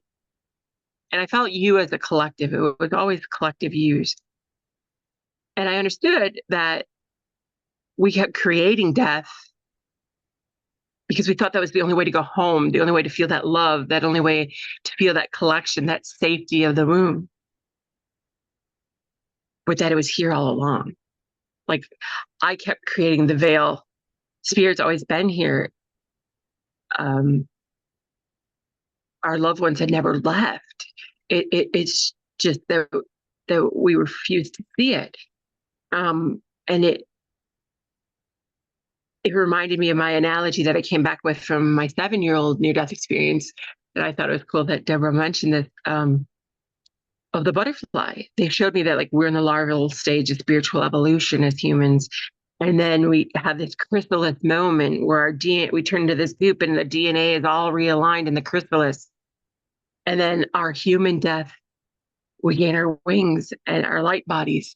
And I felt you as a collective. It was always collective yous. And I understood that we kept creating death because we thought that was the only way to go home, the only way to feel that love, that only way to feel that collection, that safety of the womb. But that it was here all along. Like, I kept creating the veil. Spirit's always been here. Our loved ones had never left. It's just that we refused to see it. And it reminded me of my analogy that I came back with from my 7-year-old near-death experience, that I thought it was cool that Deborah mentioned this, of the butterfly. They showed me that, like, we're in the larval stage of spiritual evolution as humans. And then we have this chrysalis moment where our DNA, we turn into this goop and the DNA is all realigned in the chrysalis. And then our human death, we gain our wings and our light bodies.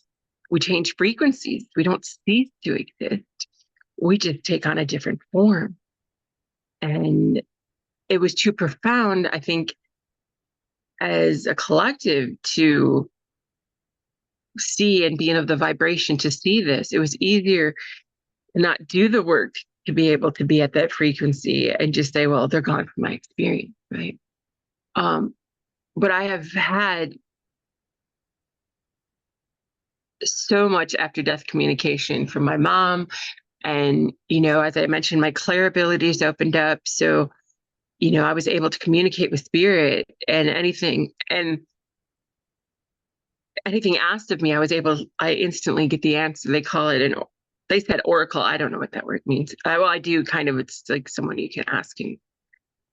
We change frequencies. We don't cease to exist. We just take on a different form. And it was too profound, I think, as a collective to see and be of the vibration to see this. It was easier to not do the work to be able to be at that frequency and just say, well, they're gone from my experience, right? But I have had so much after death communication from my mom, And, you know, as I mentioned, my clair abilities opened up. So, you know, I was able to communicate with spirit, and anything asked of me, I instantly get the answer. They call it they said oracle. I don't know what that word means. Well, I do kind of, it's like someone you can ask and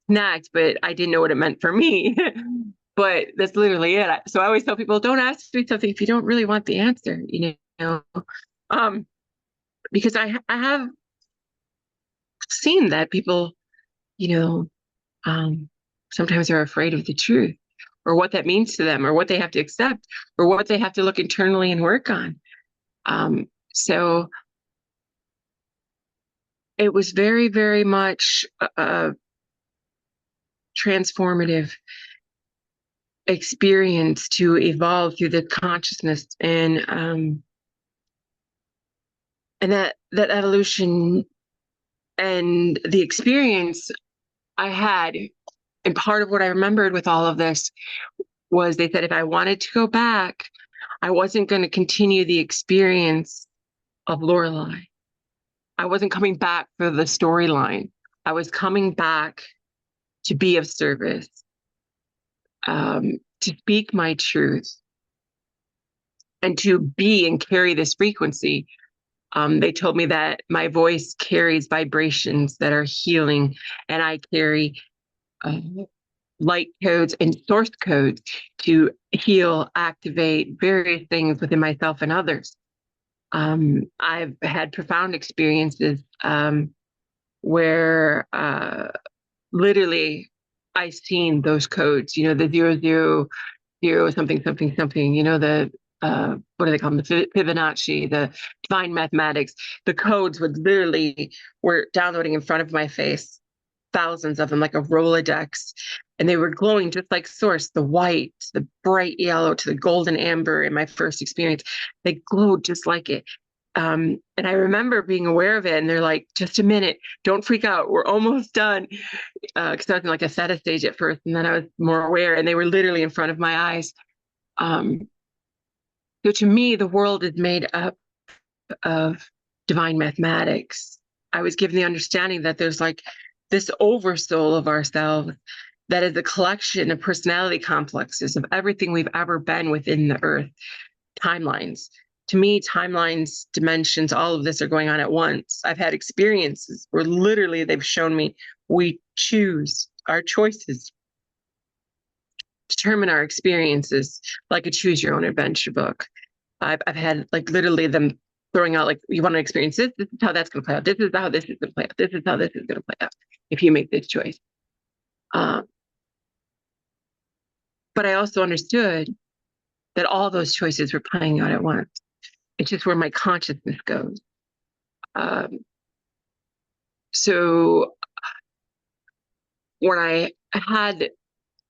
connect, but I didn't know what it meant for me. But that's literally it. So I always tell people, don't ask me something if you don't really want the answer, you know, because I have seen that people, you know, sometimes are afraid of the truth, or what that means to them, or what they have to accept, or what they have to look internally and work on. So it was very, very much a transformative experience to evolve through the consciousness, and that evolution and the experience I had. And part of what I remembered with all of this was they said if I wanted to go back, I wasn't going to continue the experience of Loreli. I wasn't coming back for the storyline. I was coming back to be of service, to speak my truth, and to be and carry this frequency. They told me that my voice carries vibrations that are healing, and I carry light codes and source codes to heal, activate various things within myself and others. I've had profound experiences where literally I've seen those codes, you know, the 000 something, something, something, you know, the what do they call them? The Fibonacci, the divine mathematics. The codes were downloading in front of my face, thousands of them, like a Rolodex. And they were glowing just like source, the white, the bright yellow to the golden amber in my first experience. They glowed just like it. And I remember being aware of it, and they're like, just a minute, don't freak out, we're almost done. Because I was in like a theta stage at first, and then I was more aware, and they were literally in front of my eyes. So to me, the world is made up of divine mathematics. I was given the understanding that there's like this oversoul of ourselves that is a collection of personality complexes of everything we've ever been within the earth, timelines. To me, timelines, dimensions, all of this are going on at once. I've had experiences where literally they've shown me we choose, our choices determine our experiences, like a choose your own adventure book. I've had like literally them throwing out like, you want to experience this is how that's going to play out, this is how this is going to play out, this is how this is going to play out if you make this choice. But I also understood that all those choices were playing out at once. It's just where my consciousness goes. So when I had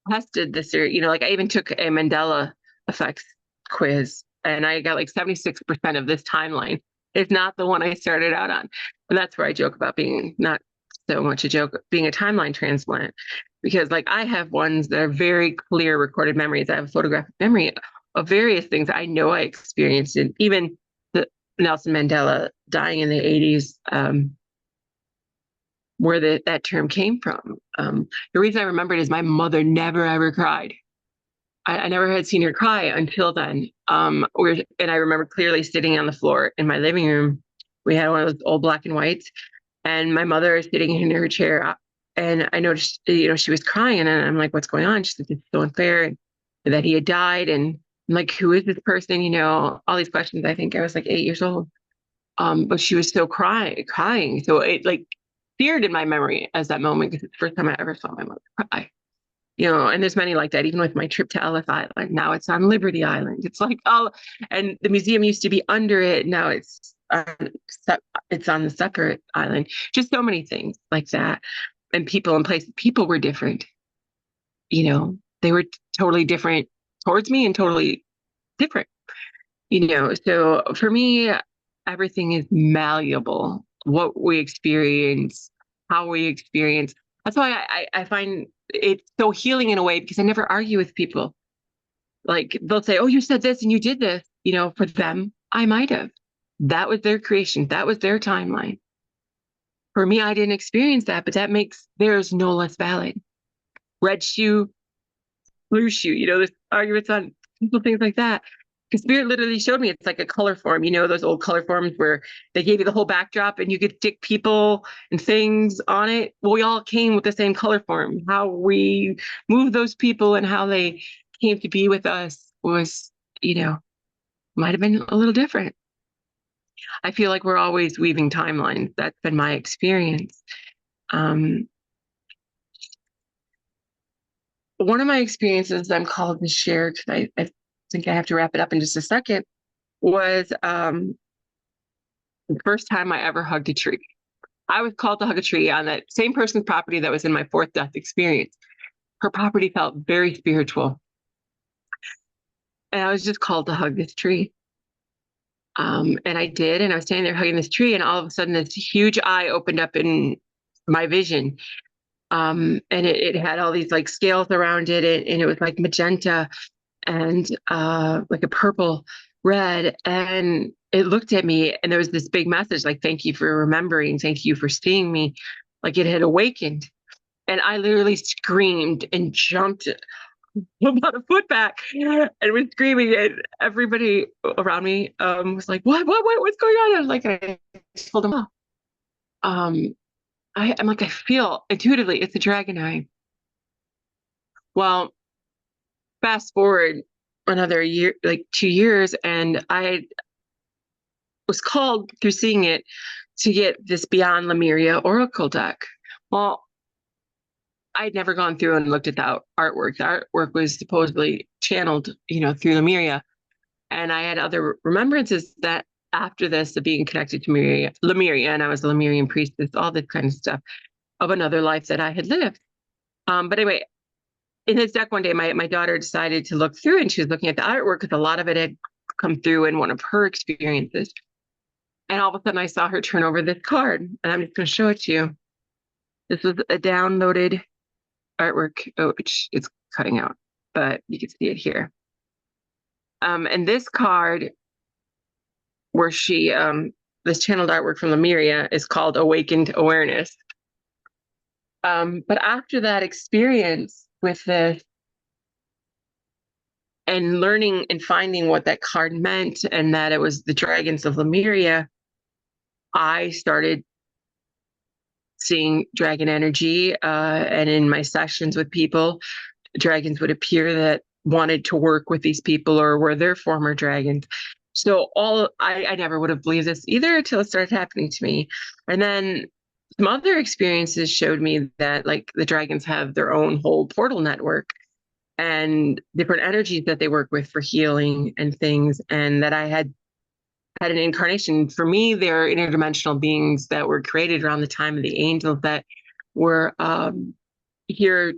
tested this, you know, like I even took a Mandela effects quiz, and I got like 76% of this timeline. It's not the one I started out on. And that's where I joke about being not so much a joke, being a timeline transplant, because like I have ones that are very clear recorded memories. I have a photographic memory of various things I know I experienced, and even the Nelson Mandela dying in the 80s, where that term came from. The reason I remember it is my mother never ever cried. I never had seen her cry until then. And I remember clearly sitting on the floor in my living room. We had one of those old black and whites, and my mother is sitting in her chair, and I noticed, you know, she was crying, and I'm like, what's going on? She said, it's so unfair, and that he had died, and I'm like, who is this person? You know, all these questions. I think I was like 8 years old. But she was still crying. So it like seared in my memory as that moment, because it's the first time I ever saw my mother cry. You know, and there's many like that, even with my trip to Ellis Island. Now it's on Liberty Island. It's like and the museum used to be under it. Now it's on the separate island. Just so many things like that. And people and places. People were different. You know, they were totally different towards me and totally different. You know, so for me, everything is malleable. What we experience, how we experience. That's why I find it so healing in a way, because I never argue with people. Like they'll say, oh, you said this and you did this. You know, for them, I might have. That was their creation. That was their timeline. For me, I didn't experience that, but that makes theirs no less valid. Red shoe, blue shoe, there's arguments on simple things like that. Because Spirit literally showed me it's like a color form, those old color forms where they gave you the whole backdrop and you could stick people and things on it. Well, we all came with the same color form. How we moved those people and how they came to be with us was, might have been a little different. I feel like we're always weaving timelines. That's been my experience. One of my experiences I'm called to share, because I think I have to wrap it up in just a second, was the first time I ever hugged a tree. I was called to hug a tree on that same person's property that was in my fourth death experience. Her property felt very spiritual. And I was just called to hug this tree. And I did, and I was standing there hugging this tree, and all of a sudden this huge eye opened up in my vision. And it had all these like scales around it, and it was like magenta and like a purple red, and it looked at me, and there was this big message like, thank you for remembering, thank you for seeing me, like it had awakened. And I literally screamed and jumped about a foot back and was screaming, and everybody around me was like, what's going on? I was like, I told them, I'm like, I feel intuitively it's a dragon eye. Well, fast forward another year, like 2 years, and I was called through seeing it to get this Beyond Lemuria Oracle deck. Well, I'd never gone through and looked at the artwork. The artwork was supposedly channeled, through Lemuria. And I had other remembrances that after this of being connected to Lemuria, and I was a Lemurian priestess, all this kind of stuff of another life that I had lived. But anyway, in this deck one day, my daughter decided to look through, and she was looking at the artwork because a lot of it had come through in one of her experiences. And all of a sudden I saw her turn over this card, and I'm just going to show it to you. This was a downloaded artwork, which it's cutting out, but you can see it here. And this card, where she, this channeled artwork from Lemuria, is called Awakened Awareness. But after that experience with this, and learning and finding what that card meant, and that it was the dragons of Lemuria, I started seeing dragon energy, and in my sessions with people, dragons would appear that wanted to work with these people or were their former dragons. So I never would have believed this either until it started happening to me. And then some other experiences showed me that like the dragons have their own whole portal network and different energies that they work with for healing and things, and that I had an incarnation. For me, they're interdimensional beings that were created around the time of the angels that were here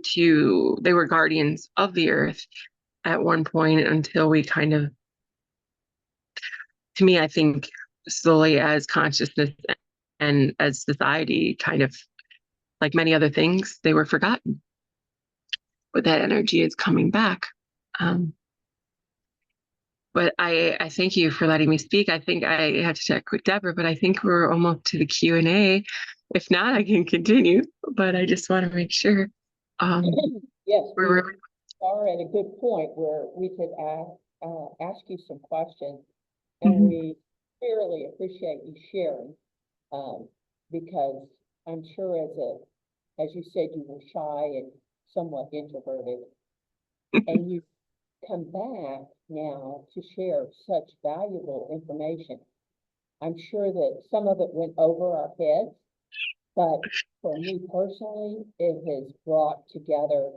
they were guardians of the earth at one point, until we kind of, to me, I think slowly as consciousness and as society kind of, like many other things, they were forgotten. But that energy is coming back. But I thank you for letting me speak. I think I have to check with Deborah, but I think we're almost to the Q&A. If not, I can continue, but I just want to make sure. Yes, we are at a good point where we could ask you some questions, and we really appreciate you sharing, because I'm sure as you said, you were shy and somewhat introverted, and you come back now to share such valuable information. I'm sure that some of it went over our heads, but for me personally, it has brought together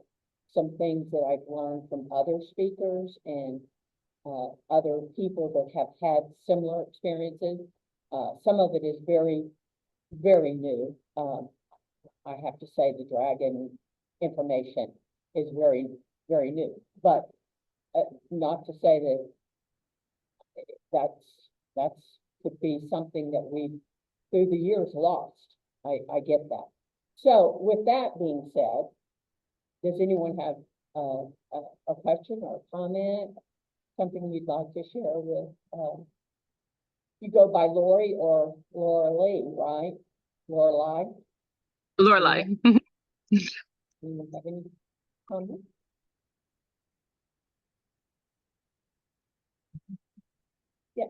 some things that I've learned from other speakers and other people that have had similar experiences. Some of it is very, very new. I have to say the dragon information is very, very new, but not to say that that's could be something that we through the years lost. I get that. So with that being said, does anyone have a question or a comment, something you'd like to share with, you go by Lori or Loreli, right? Loreli, Loreli. do you have any comments? Yeah.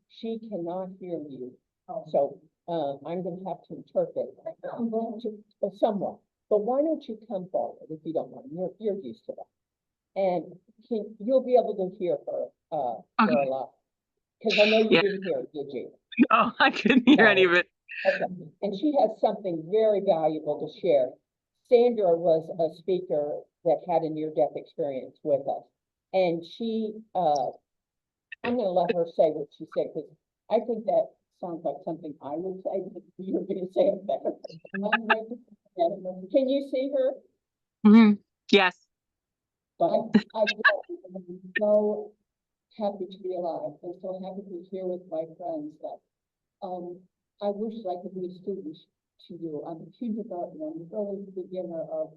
She cannot hear you, so I'm going to have to interpret. I'm going to somewhat, but why don't you come forward if you don't mind? You're used to that, and you'll be able to hear her Okay. for a lot, because I know you Yeah. didn't hear it, did you? Oh, I couldn't hear any of it. Okay. And she has something very valuable to share. Sandra was a speaker that had a near-death experience with us, and she I'm going to let her say what she said, because I think that sounds like something I would say, but you're going to say it better. Can you see her? Mm-hmm. Yes. I'm so happy to be alive. I'm so happy to be here with my friends. That I wish I could be a student to you. I'm a kindergartner. I'm really the beginner of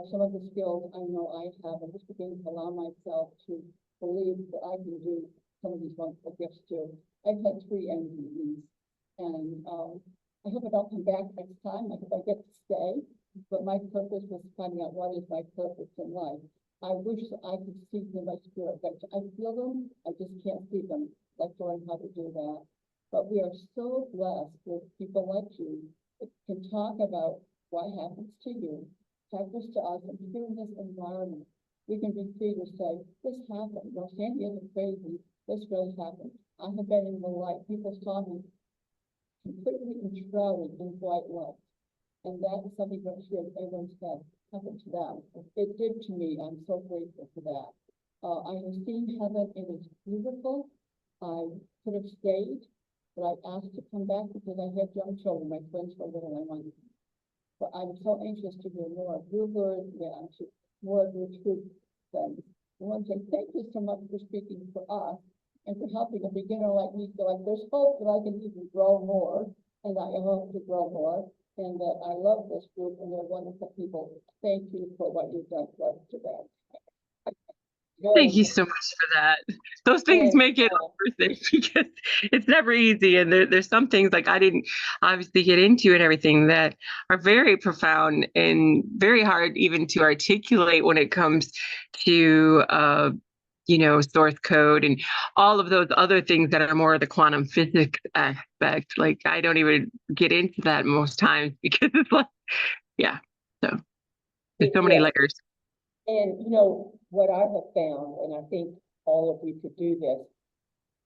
some of the skills I know I have. I'm just beginning to allow myself to believe that I can do some of these wonderful gifts too. I've had 3 NDEs, and I hope I don't come back next time. I hope I get to stay. But my purpose was finding out what is my purpose in life. I wish I could see them in my spirit, but I feel them. I just can't see them. I'd like to learn how to do that. But we are so blessed with people like you that can talk about what happens to you, happens to us, and here in this environment, we can be free to say, this happened. No, Sandy isn't crazy. This really happened. I have been in the light. People saw me completely enshrouded in white light. And that is something that everyone said happened to them. It did to me. I'm so grateful for that. I have seen heaven. It is beautiful. I could have stayed, but I asked to come back because I had young children. My twins were little. I wanted to. But I'm so anxious to hear more of your words, more of your truth things. I want to say thank you so much for speaking for us and for helping a beginner like me feel like there's hope that I can even grow more, and I hope to grow more. And that I love this group and they're wonderful people. Thank you for what you've done for us today. Thank you so much for that. Those things make it worth it, because it's never easy. And there's some things like I didn't obviously get into and everything that are very profound and very hard even to articulate when it comes to source code and all of those other things that are more of the quantum physics aspect. Like I don't even get into that most times because it's like, yeah. So there's so many layers. And you know what I have found, and I think all of you could do this,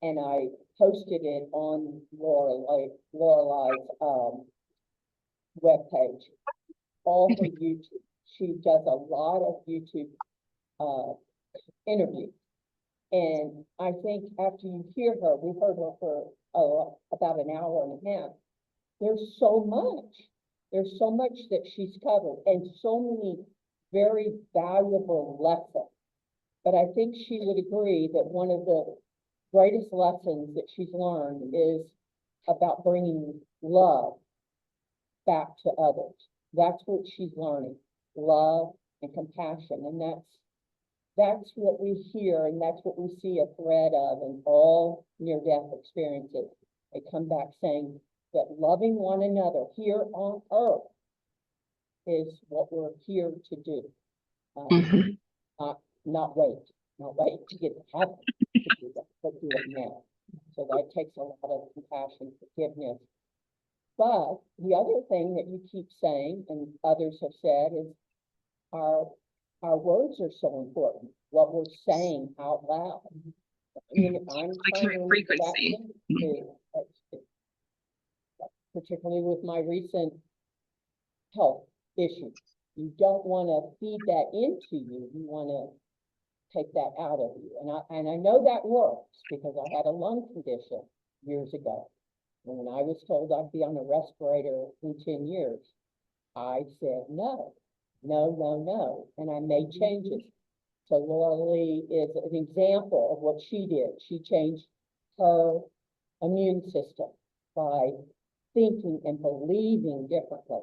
and I posted it on Loreli's webpage, all her YouTube. She does a lot of YouTube interviews. And I think after you hear her, we heard her for about an hour and a half. There's so much that she's covered and so many very valuable lessons. But I think she would agree that one of the greatest lessons that she's learned is about bringing love back to others. That's what she's learning, love and compassion. And that's what we hear, and that's what we see a thread of in all near-death experiences. They come back saying that loving one another here on earth is what we're here to do. Not wait to get to heaven to do that, but do it now. So that takes a lot of compassion, forgiveness. But the other thing that you keep saying, and others have said, is our words are so important. What we're saying out loud. I mean, I'm like your frequency. particularly with my recent health issues. You don't want to feed that into you. You want to take that out of you. And I know that works because I had a lung condition years ago. And when I was told I'd be on a respirator in 10 years, I said no, no, no, no. And I made changes. So Loreli is an example of what she did. She changed her immune system by thinking and believing differently.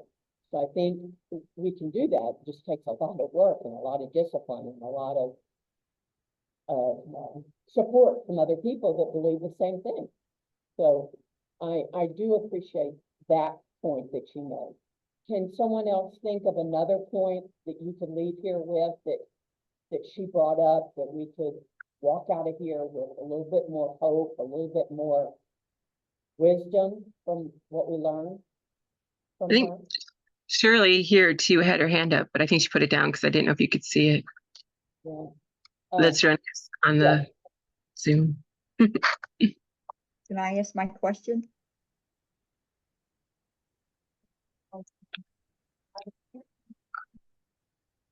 So I think we can do that. It just takes a lot of work and a lot of discipline and a lot of support from other people that believe the same thing. So I do appreciate that point that you made. Can someone else think of another point that you could leave here with that she brought up, that we could walk out of here with a little bit more hope, a little bit more wisdom from what we learned from I think her? Shirley here too had her hand up, but I think she put it down because I didn't know if you could see it. Yeah. That's right on the Zoom. Can I ask my question?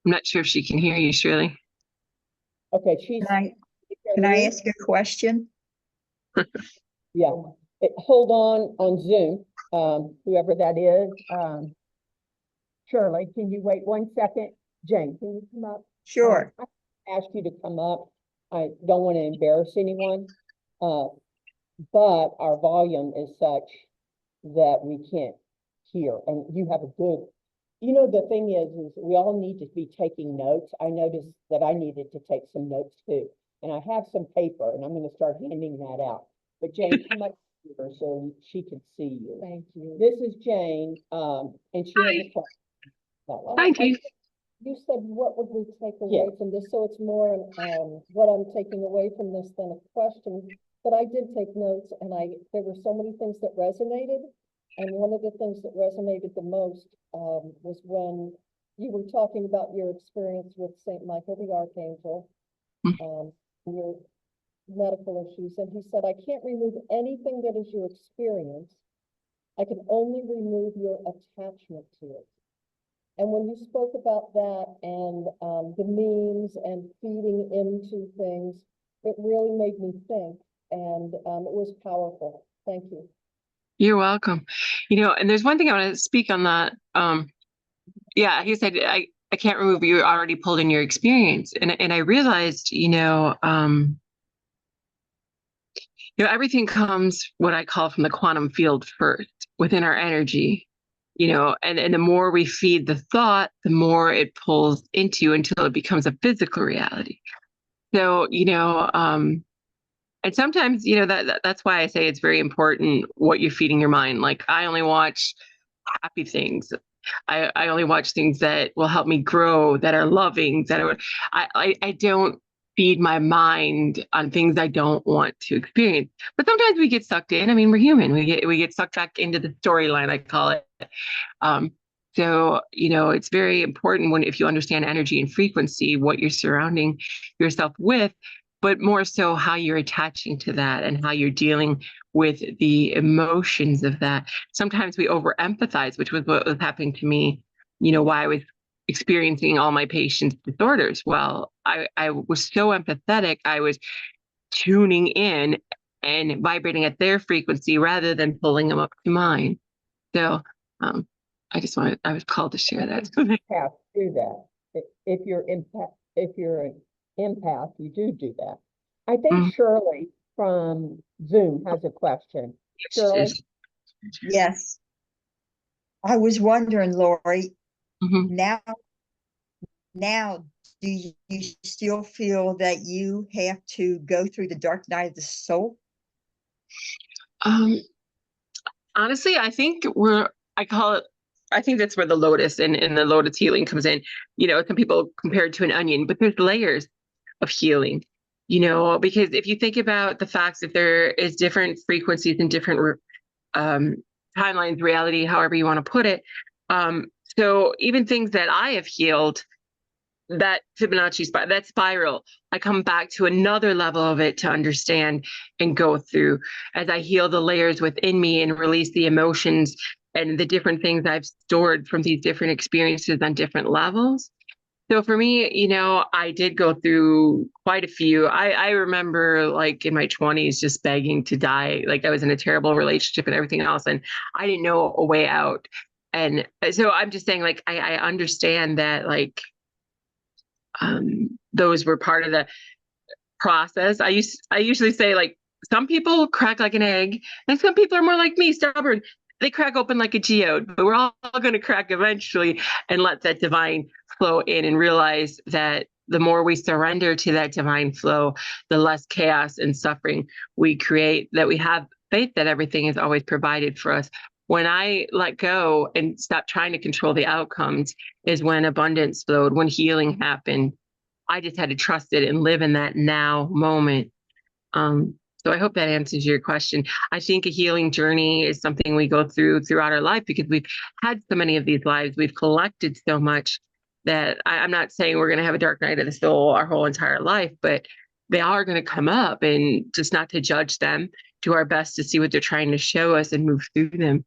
I'm not sure if she can hear you, Shirley. Okay, she's. Can I ask a question? Yeah, hold on Zoom, whoever that is. Shirley, can you wait 1 second? Jane, can you come up? Sure. I asked you to come up. I don't want to embarrass anyone, but our volume is such that we can't hear, and you have a good, you know, the thing is we all need to be taking notes. I noticed that I needed to take some notes too, and I have some paper, and I'm going to start handing that out. But Jane, come up here so she can see you. Thank you. This is Jane, and she has a question. Hi, Jane. You said, what would we take away from this? So it's more what I'm taking away from this than a question. But I did take notes, and there were so many things that resonated. And one of the things that resonated the most was when you were talking about your experience with Saint Michael the Archangel, your medical issues. And he said, I can't remove anything that is your experience. I can only remove your attachment to it. And when you spoke about that and the memes and feeding into things, it really made me think, and it was powerful. Thank you. You're welcome. You know, and there's one thing I want to speak on that. Yeah, he said, I can't remove you already pulled in your experience. And I realized, everything comes what I call from the quantum field first within our energy. And the more we feed the thought, the more it pulls into until it becomes a physical reality. So, and sometimes, that's why I say it's very important what you're feeding your mind. Like, I only watch happy things. I only watch things that will help me grow, that are loving, I don't feed my mind on things I don't want to experience. But sometimes we get sucked in. I mean, we're human. We get sucked back into the storyline, I call it. So, it's very important if you understand energy and frequency, what you're surrounding yourself with, but more so how you're attaching to that and how you're dealing with the emotions of that. Sometimes we over empathize, which was what was happening to me, why I was experiencing all my patients' disorders. Well, I was so empathetic. I was tuning in and vibrating at their frequency rather than pulling them up to mine. So I was called to share that. Empaths do that. If you're an empath, you do that. I think Shirley from Zoom has a question. Shirley? Yes. I was wondering, Lori, now, do you still feel that you have to go through the dark night of the soul? Honestly, I think I think that's where the Lotus and the Lotus healing comes in. Some people compare it to an onion, but there's layers of healing, because if you think about the facts, if there is different frequencies and different timelines, reality, however you want to put it. So even things that I have healed, that Fibonacci spiral, that spiral, I come back to another level of it to understand and go through as I heal the layers within me and release the emotions and the different things I've stored from these different experiences on different levels. So for me, you know, I did go through quite a few. I remember like in my 20s just begging to die. Like I was in a terrible relationship and everything else, and I didn't know a way out. And so I'm just saying, like, I understand that, like, those were part of the process. I usually say, like, some people crack like an egg, and some people are more like me, stubborn. They crack open like a geode, but we're all going to crack eventually and let that divine flow in and realize that the more we surrender to that divine flow, the less chaos and suffering we create, that we have faith that everything is always provided for us. When I let go and stop trying to control the outcomes is when abundance flowed, when healing happened. I just had to trust it and live in that now moment. So I hope that answers your question. I think a healing journey is something we go through throughout our life because we've had so many of these lives. We've collected so much that I'm not saying we're going to have a dark night of the soul our whole entire life, but they are going to come up, and just not to judge them, do our best to see what they're trying to show us and move through them.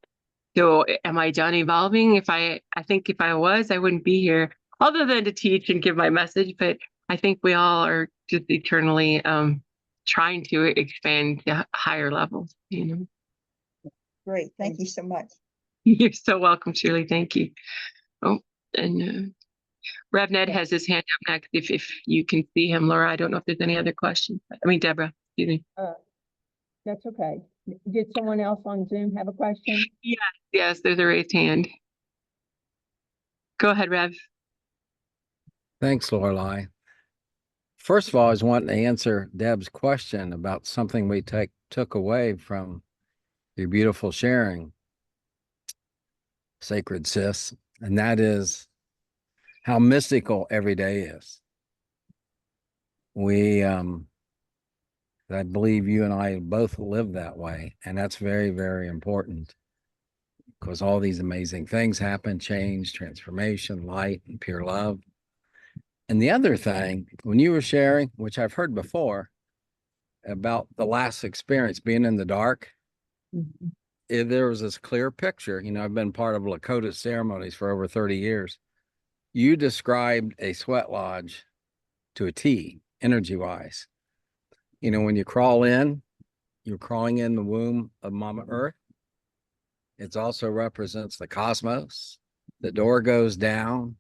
So am I done evolving? I think if I was, I wouldn't be here other than to teach and give my message. But I think we all are just eternally trying to expand to higher levels, you know. Great. Thank you so much. You're so welcome, Shirley. Thank you. Oh, and RevNet has his hand up next. If you can see him, Laura, I don't know if there's any other questions. I mean, Deborah, excuse me. That's okay. Did someone else on Zoom have a question? Yes, there's a raised hand. Go ahead, Rev. Thanks, Loreli. First of all, I was wanting to answer Deb's question about something we took away from your beautiful sharing, Sacred Sis, and that is how mystical every day is. I believe you and I both live that way, and that's very, very important because all these amazing things happen, change, transformation, light, and pure love. And the other thing, when you were sharing, which I've heard before, about the last experience being in the dark, there was this clear picture. You know, I've been part of Lakota ceremonies for over 30 years. You described a sweat lodge to a T, energy-wise. You know, when you crawl in, you're crawling in the womb of Mama Earth. It also represents the cosmos. The door goes down.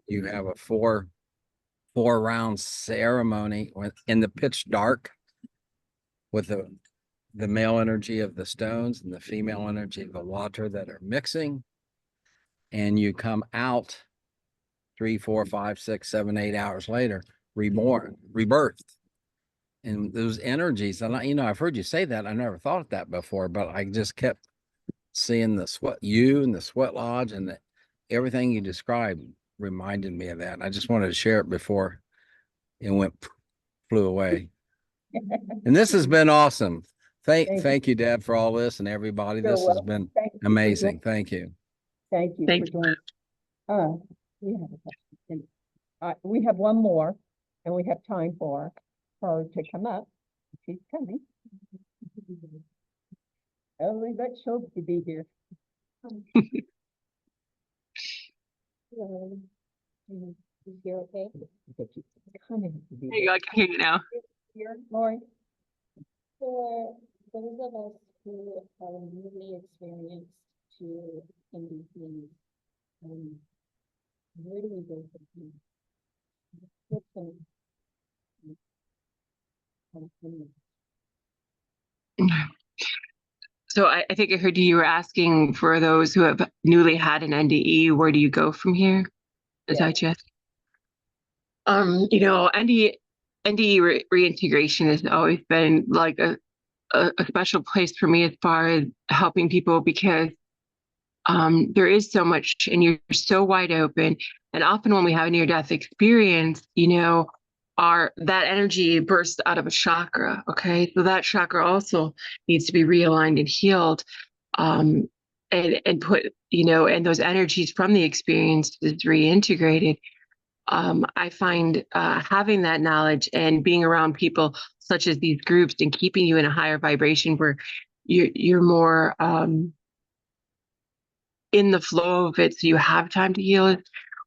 You have a four round ceremony in the pitch dark with the male energy of the stones and the female energy of the water that are mixing. And you come out 3, 4, 5, 6, 7, 8 hours later, reborn, rebirthed. And those energies, and you know, I've heard you say that. I never thought of that before, but I just kept seeing the sweat, you and the sweat lodge, and everything you described reminded me of that. And I just wanted to share it before it flew away. And this has been awesome. Thank you, Deb, for all this, and everybody. You're this has welcome. been amazing. Thank you. Thank you Thank for joining. We have a question. We have one more, and we have time for her to come up. She's coming. Only but she'll be here. Hello. Is she okay? She's coming to be There you go, I can hear you now. here, Lori. For those of us who are newly experienced to NDEs, where do we go from here? What's the- So I think I heard you were asking for those who have newly had an NDE, where do you go from here? Is that just? You know, NDE reintegration has always been like a special place for me as far as helping people, because there is so much and you're so wide open. And often when we have a near-death experience, you know, that energy bursts out of a chakra. Okay. So that chakra also needs to be realigned and healed. And put, you know, and those energies from the experience is reintegrated. I find having that knowledge and being around people such as these groups and keeping you in a higher vibration where you're more in the flow of it, so you have time to heal, is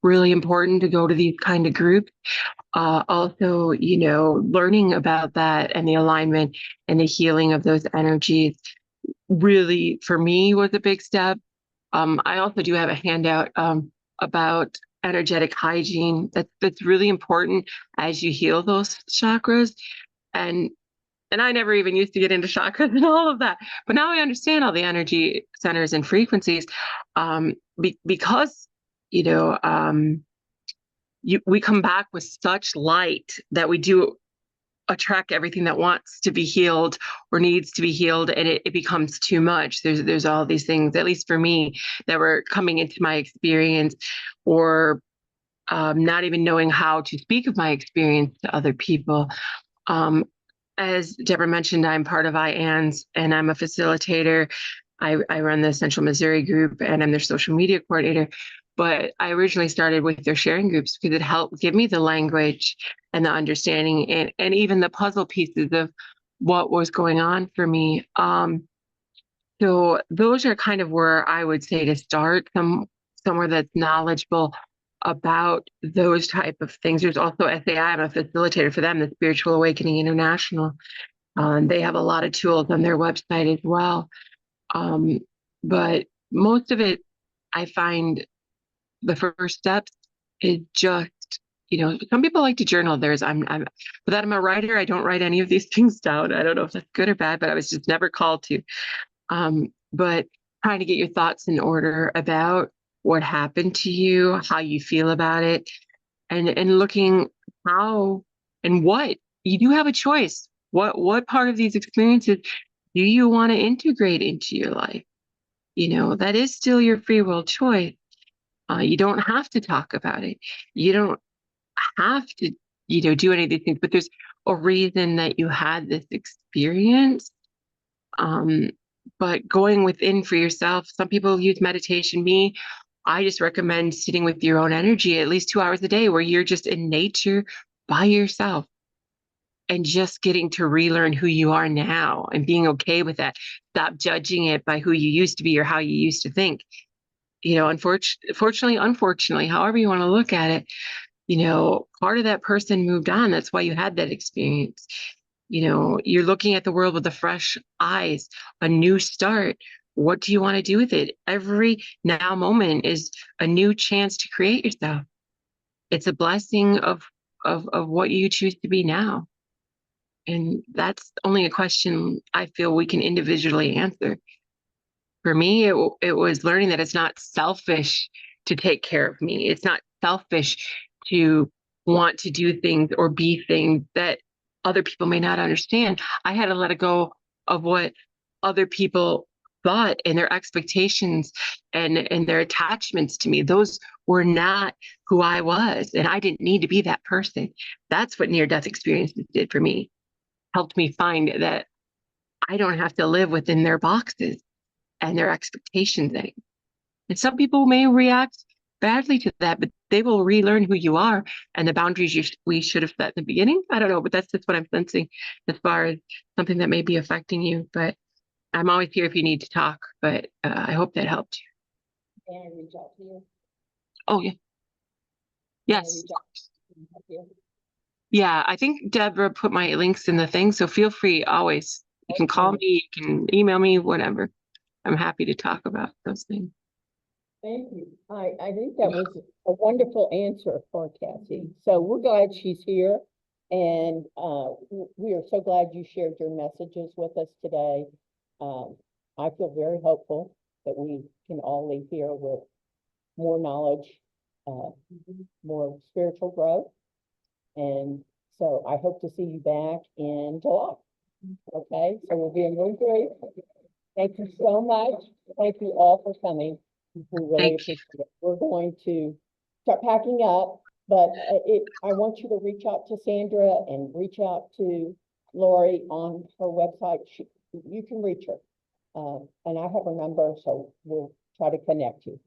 really important to go to these kind of groups. Also, learning about that and the alignment and the healing of those energies really, for me, was a big step. I also do have a handout about energetic hygiene. That's really important as you heal those chakras. And I never even used to get into chakras and all of that, but now I understand all the energy centers and frequencies, because we come back with such light that we do attract everything that wants to be healed or needs to be healed, and it becomes too much. There's all these things, at least for me, that were coming into my experience, or not even knowing how to speak of my experience to other people. As Deborah mentioned, I'm part of SCIANDS, and I'm a facilitator. I run the Central Missouri group, and I'm their social media coordinator. But I originally started with their sharing groups because it helped give me the language and the understanding, and even the puzzle pieces of what was going on for me. So those are kind of where I would say to start, somewhere that's knowledgeable about those type of things. There's also SAI, I'm a facilitator for them, the Spiritual Awakening International. They have a lot of tools on their website as well. But most of it, I find the first steps is just, some people like to journal theirs. But that I'm a writer, I don't write any of these things down. I don't know if that's good or bad, but I was just never called to. But trying to get your thoughts in order about what happened to you, how you feel about it, and looking how and what you do have a choice. What part of these experiences do you want to integrate into your life? That is still your free will choice. You don't have to talk about it. You don't have to, do any of these things, but there's a reason that you had this experience. But going within for yourself, some people use meditation. I just recommend sitting with your own energy at least 2 hours a day where you're just in nature by yourself and just getting to relearn who you are now and being okay with that. Stop judging it by who you used to be or how you used to think. Unfortunately, however you want to look at it, part of that person moved on. That's why you had that experience. You're looking at the world with the fresh eyes, a new start. What do you want to do with it? Every now moment is a new chance to create yourself. It's a blessing of what you choose to be now. And that's only a question I feel we can individually answer. For me, it was learning that it's not selfish to take care of me. It's not selfish to want to do things or be things that other people may not understand. I had to let go of what other people thought and their expectations and their attachments to me. Those were not who I was, and I didn't need to be that person. That's what near-death experiences did for me. Helped me find that I don't have to live within their boxes and their expectations. And some people may react badly to that, but they will relearn who you are and the boundaries we should have set in the beginning. I don't know, but that's just what I'm sensing as far as something that may be affecting you. But I'm always here if you need to talk, but I hope that helped you. Can I reach out to you? Oh, yeah. Can I Yes. reach out to you? Yeah, I think Deborah put my links in the thing, so feel free always. You can call me, you can email me, whatever. I'm happy to talk about those things. Thank you. I think that was a wonderful answer for Cassie. So we're glad she's here. And we are so glad you shared your messages with us today. I feel very hopeful that we can all leave here with more knowledge, more spiritual growth. And so I hope to see you back in July. Okay, so we'll be in room 3. Thank you so much. Thank you all for coming. We really appreciate it. We're going to start packing up, but I want you to reach out to Sandra and reach out to Lori on her website. You can reach her. And I have her number, so we'll try to connect you.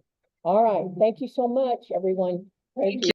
All right. Thank you so much, everyone. Thank you.